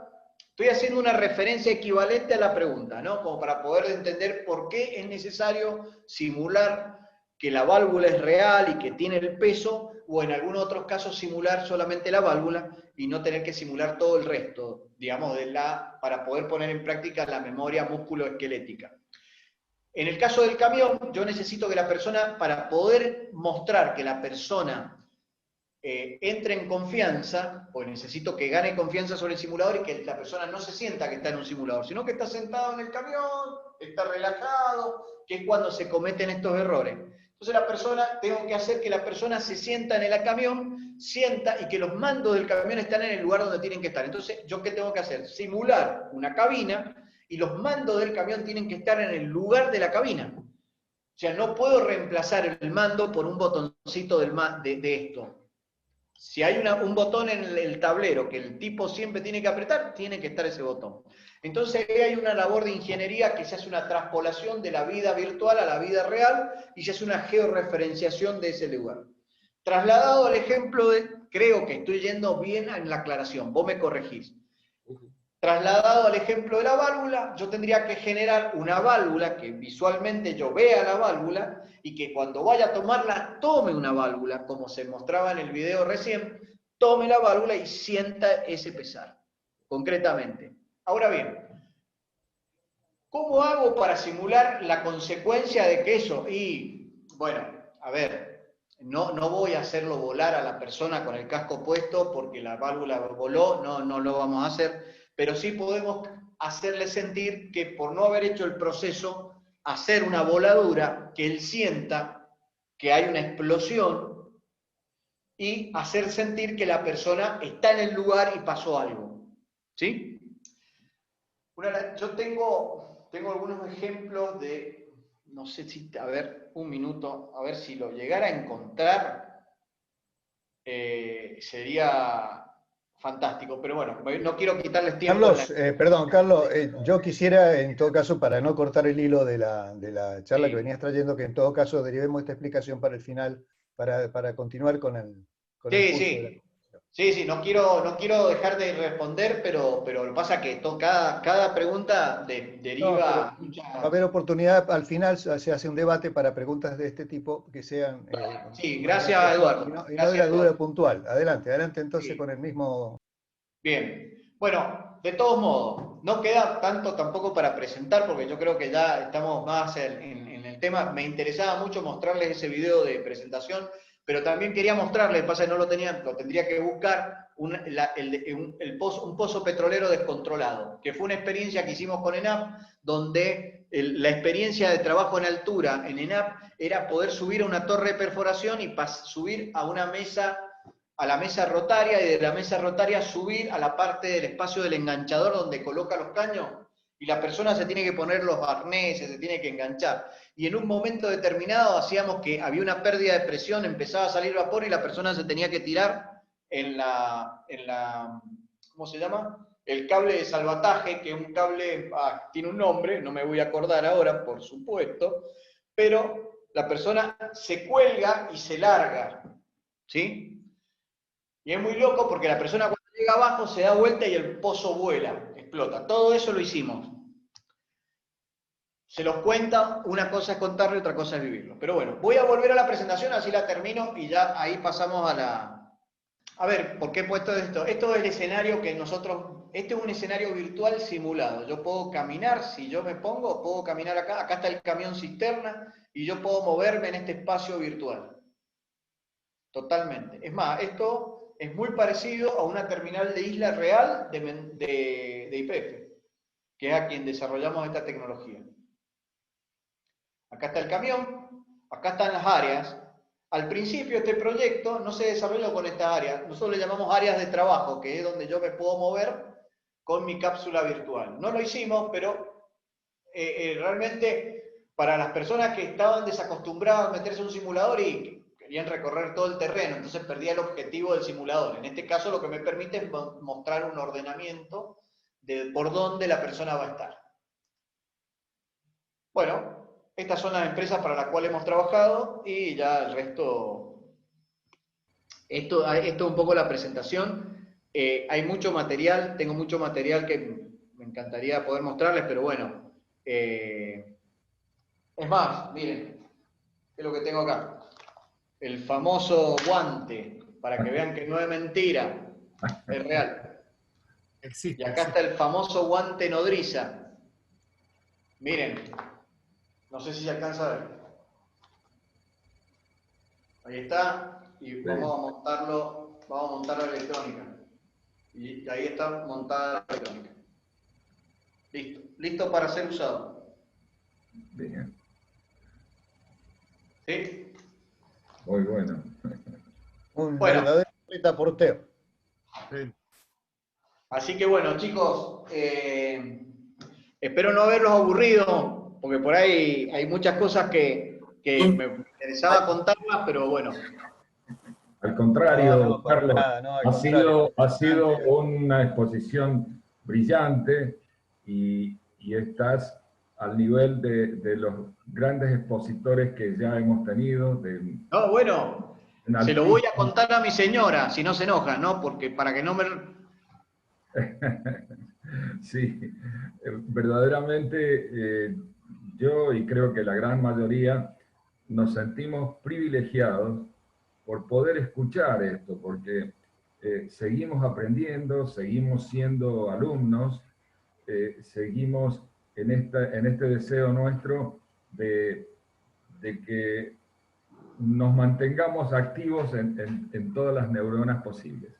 [SPEAKER 2] estoy haciendo una referencia equivalente a la pregunta, ¿no? Como para poder entender por qué es necesario simular que la válvula es real y que tiene el peso, o en algunos otros casos simular solamente la válvula y no tener que simular todo el resto, digamos, para poder poner en práctica la memoria músculo-esquelética. En el caso del camión, yo necesito que la persona, para poder mostrar que la persona entre en confianza, pues necesito que gane confianza sobre el simulador y que la persona no se sienta que está en un simulador, sino que está sentado en el camión, está relajado, que es cuando se cometen estos errores. Entonces tengo que hacer que la persona se sienta en el camión, sienta y que los mandos del camión están en el lugar donde tienen que estar. Entonces, ¿yo qué tengo que hacer? Simular una cabina y los mandos del camión tienen que estar en el lugar de la cabina. O sea, no puedo reemplazar el mando por un botoncito de esto. Si hay un botón en el tablero que el tipo siempre tiene que apretar, tiene que estar ese botón. Entonces hay una labor de ingeniería que se hace una traspolación de la vida virtual a la vida real y se hace una georreferenciación de ese lugar. Trasladado al ejemplo creo que estoy yendo bien en la aclaración, vos me corregís. Trasladado al ejemplo de la válvula, yo tendría que generar una válvula que visualmente yo vea la válvula y que cuando vaya a tomarla, tome una válvula, como se mostraba en el video recién, tome la válvula y sienta ese pesar, concretamente. Ahora bien, ¿cómo hago para simular la consecuencia de que eso? Y, bueno, a ver, no voy a hacerlo volar a la persona con el casco puesto porque la válvula voló, no lo vamos a hacer. Pero sí podemos hacerle sentir que por no haber hecho el proceso, hacer una voladura, que él sienta que hay una explosión y hacer sentir que la persona está en el lugar y pasó algo. ¿Sí? Yo tengo algunos ejemplos de, no sé si, a ver, un minuto, a ver si lo llegara a encontrar, sería fantástico, pero bueno, no quiero quitarles tiempo.
[SPEAKER 3] Carlos, perdón, Carlos, yo quisiera, en todo caso, para no cortar el hilo de la charla
[SPEAKER 2] Sí.
[SPEAKER 3] que venías trayendo, que en todo caso derivemos esta explicación para el final, para continuar con el curso de la...
[SPEAKER 2] Sí, no quiero dejar de responder, pero lo que pasa es que cada pregunta deriva muchas...
[SPEAKER 3] Va a haber oportunidad, al final se hace un debate para preguntas de este tipo que sean...
[SPEAKER 2] Sí, gracias, Eduardo.
[SPEAKER 3] Y no de la duda puntual. Adelante entonces
[SPEAKER 2] Sí.
[SPEAKER 3] con el mismo...
[SPEAKER 2] Bien. Bueno, de todos modos, no queda tanto tampoco para presentar, porque yo creo que ya estamos más en el tema. Me interesaba mucho mostrarles ese video de presentación, pero también quería mostrarles, pasa que no lo tendría que buscar, un pozo petrolero descontrolado, que fue una experiencia que hicimos con ENAP, donde la experiencia de trabajo en altura en ENAP era poder subir a una torre de perforación y subir a una mesa, a la mesa rotaria, y de la mesa rotaria subir a la parte del espacio del enganchador donde coloca los caños, y la persona se tiene que poner los arneses, se tiene que enganchar. Y en un momento determinado hacíamos que había una pérdida de presión, empezaba a salir vapor y la persona se tenía que tirar en la ¿cómo se llama? El cable de salvataje, que es un cable, tiene un nombre, no me voy a acordar ahora, por supuesto, pero la persona se cuelga y se larga, ¿sí? Y es muy loco porque la persona cuando llega abajo se da vuelta y el pozo vuela, explota. Todo eso lo hicimos. Se los cuenta, una cosa es contarlo y otra cosa es vivirlo. Pero bueno, voy a volver a la presentación, así la termino y ya ahí pasamos a la... A ver, ¿por qué he puesto esto? Esto es el escenario que nosotros... Este es un escenario virtual simulado. Yo puedo caminar, si yo me pongo, puedo caminar acá. Acá está el camión cisterna y yo puedo moverme en este espacio virtual. Totalmente. Es más, esto es muy parecido a una terminal de isla real de YPF, que es a quien desarrollamos esta tecnología. Acá está el camión, acá están las áreas. Al principio este proyecto no se desarrolló con estas áreas, nosotros le llamamos áreas de trabajo, que es donde yo me puedo mover con mi cápsula virtual. No lo hicimos, pero realmente para las personas que estaban desacostumbradas a meterse en un simulador y querían recorrer todo el terreno, entonces perdía el objetivo del simulador. En este caso lo que me permite es mostrar un ordenamiento de por dónde la persona va a estar. Bueno, estas son las empresas para las cuales hemos trabajado y ya el resto... Esto es un poco la presentación. Hay mucho material, tengo mucho material que me encantaría poder mostrarles, pero bueno. Es más, miren, es lo que tengo acá. El famoso guante, para que vean que no es mentira, es real.
[SPEAKER 5] Existe.
[SPEAKER 2] Y acá está el famoso guante nodriza. Miren, no sé si se alcanza a ver. Ahí está, y vamos a montar la electrónica. Y ahí está montada la electrónica. Listo para ser usado.
[SPEAKER 8] Bien.
[SPEAKER 2] ¿Sí?
[SPEAKER 8] Muy bueno.
[SPEAKER 3] Un
[SPEAKER 2] Bueno.
[SPEAKER 3] verdadero pretaporteo.
[SPEAKER 5] Sí.
[SPEAKER 2] Así que bueno, chicos, espero no haberlos aburrido, porque por ahí hay muchas cosas que me interesaba contarlas, pero bueno.
[SPEAKER 8] Al contrario, Carlos,
[SPEAKER 3] al
[SPEAKER 8] ha
[SPEAKER 3] contrario.
[SPEAKER 8] sido una exposición brillante y estás al nivel de los grandes expositores que ya hemos tenido.
[SPEAKER 2] No, bueno, se lo voy a contar a mi señora, si no se enoja, ¿no? Porque para que no me...
[SPEAKER 8] Sí, verdaderamente yo y creo que la gran mayoría nos sentimos privilegiados por poder escuchar esto, porque seguimos aprendiendo, seguimos siendo alumnos, seguimos en este deseo nuestro de que nos mantengamos activos en todas las neuronas posibles.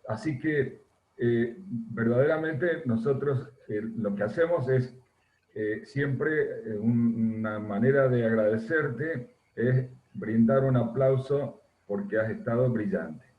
[SPEAKER 8] Así que verdaderamente nosotros lo que hacemos es siempre una manera de agradecerte es brindar un aplauso porque has estado brillante.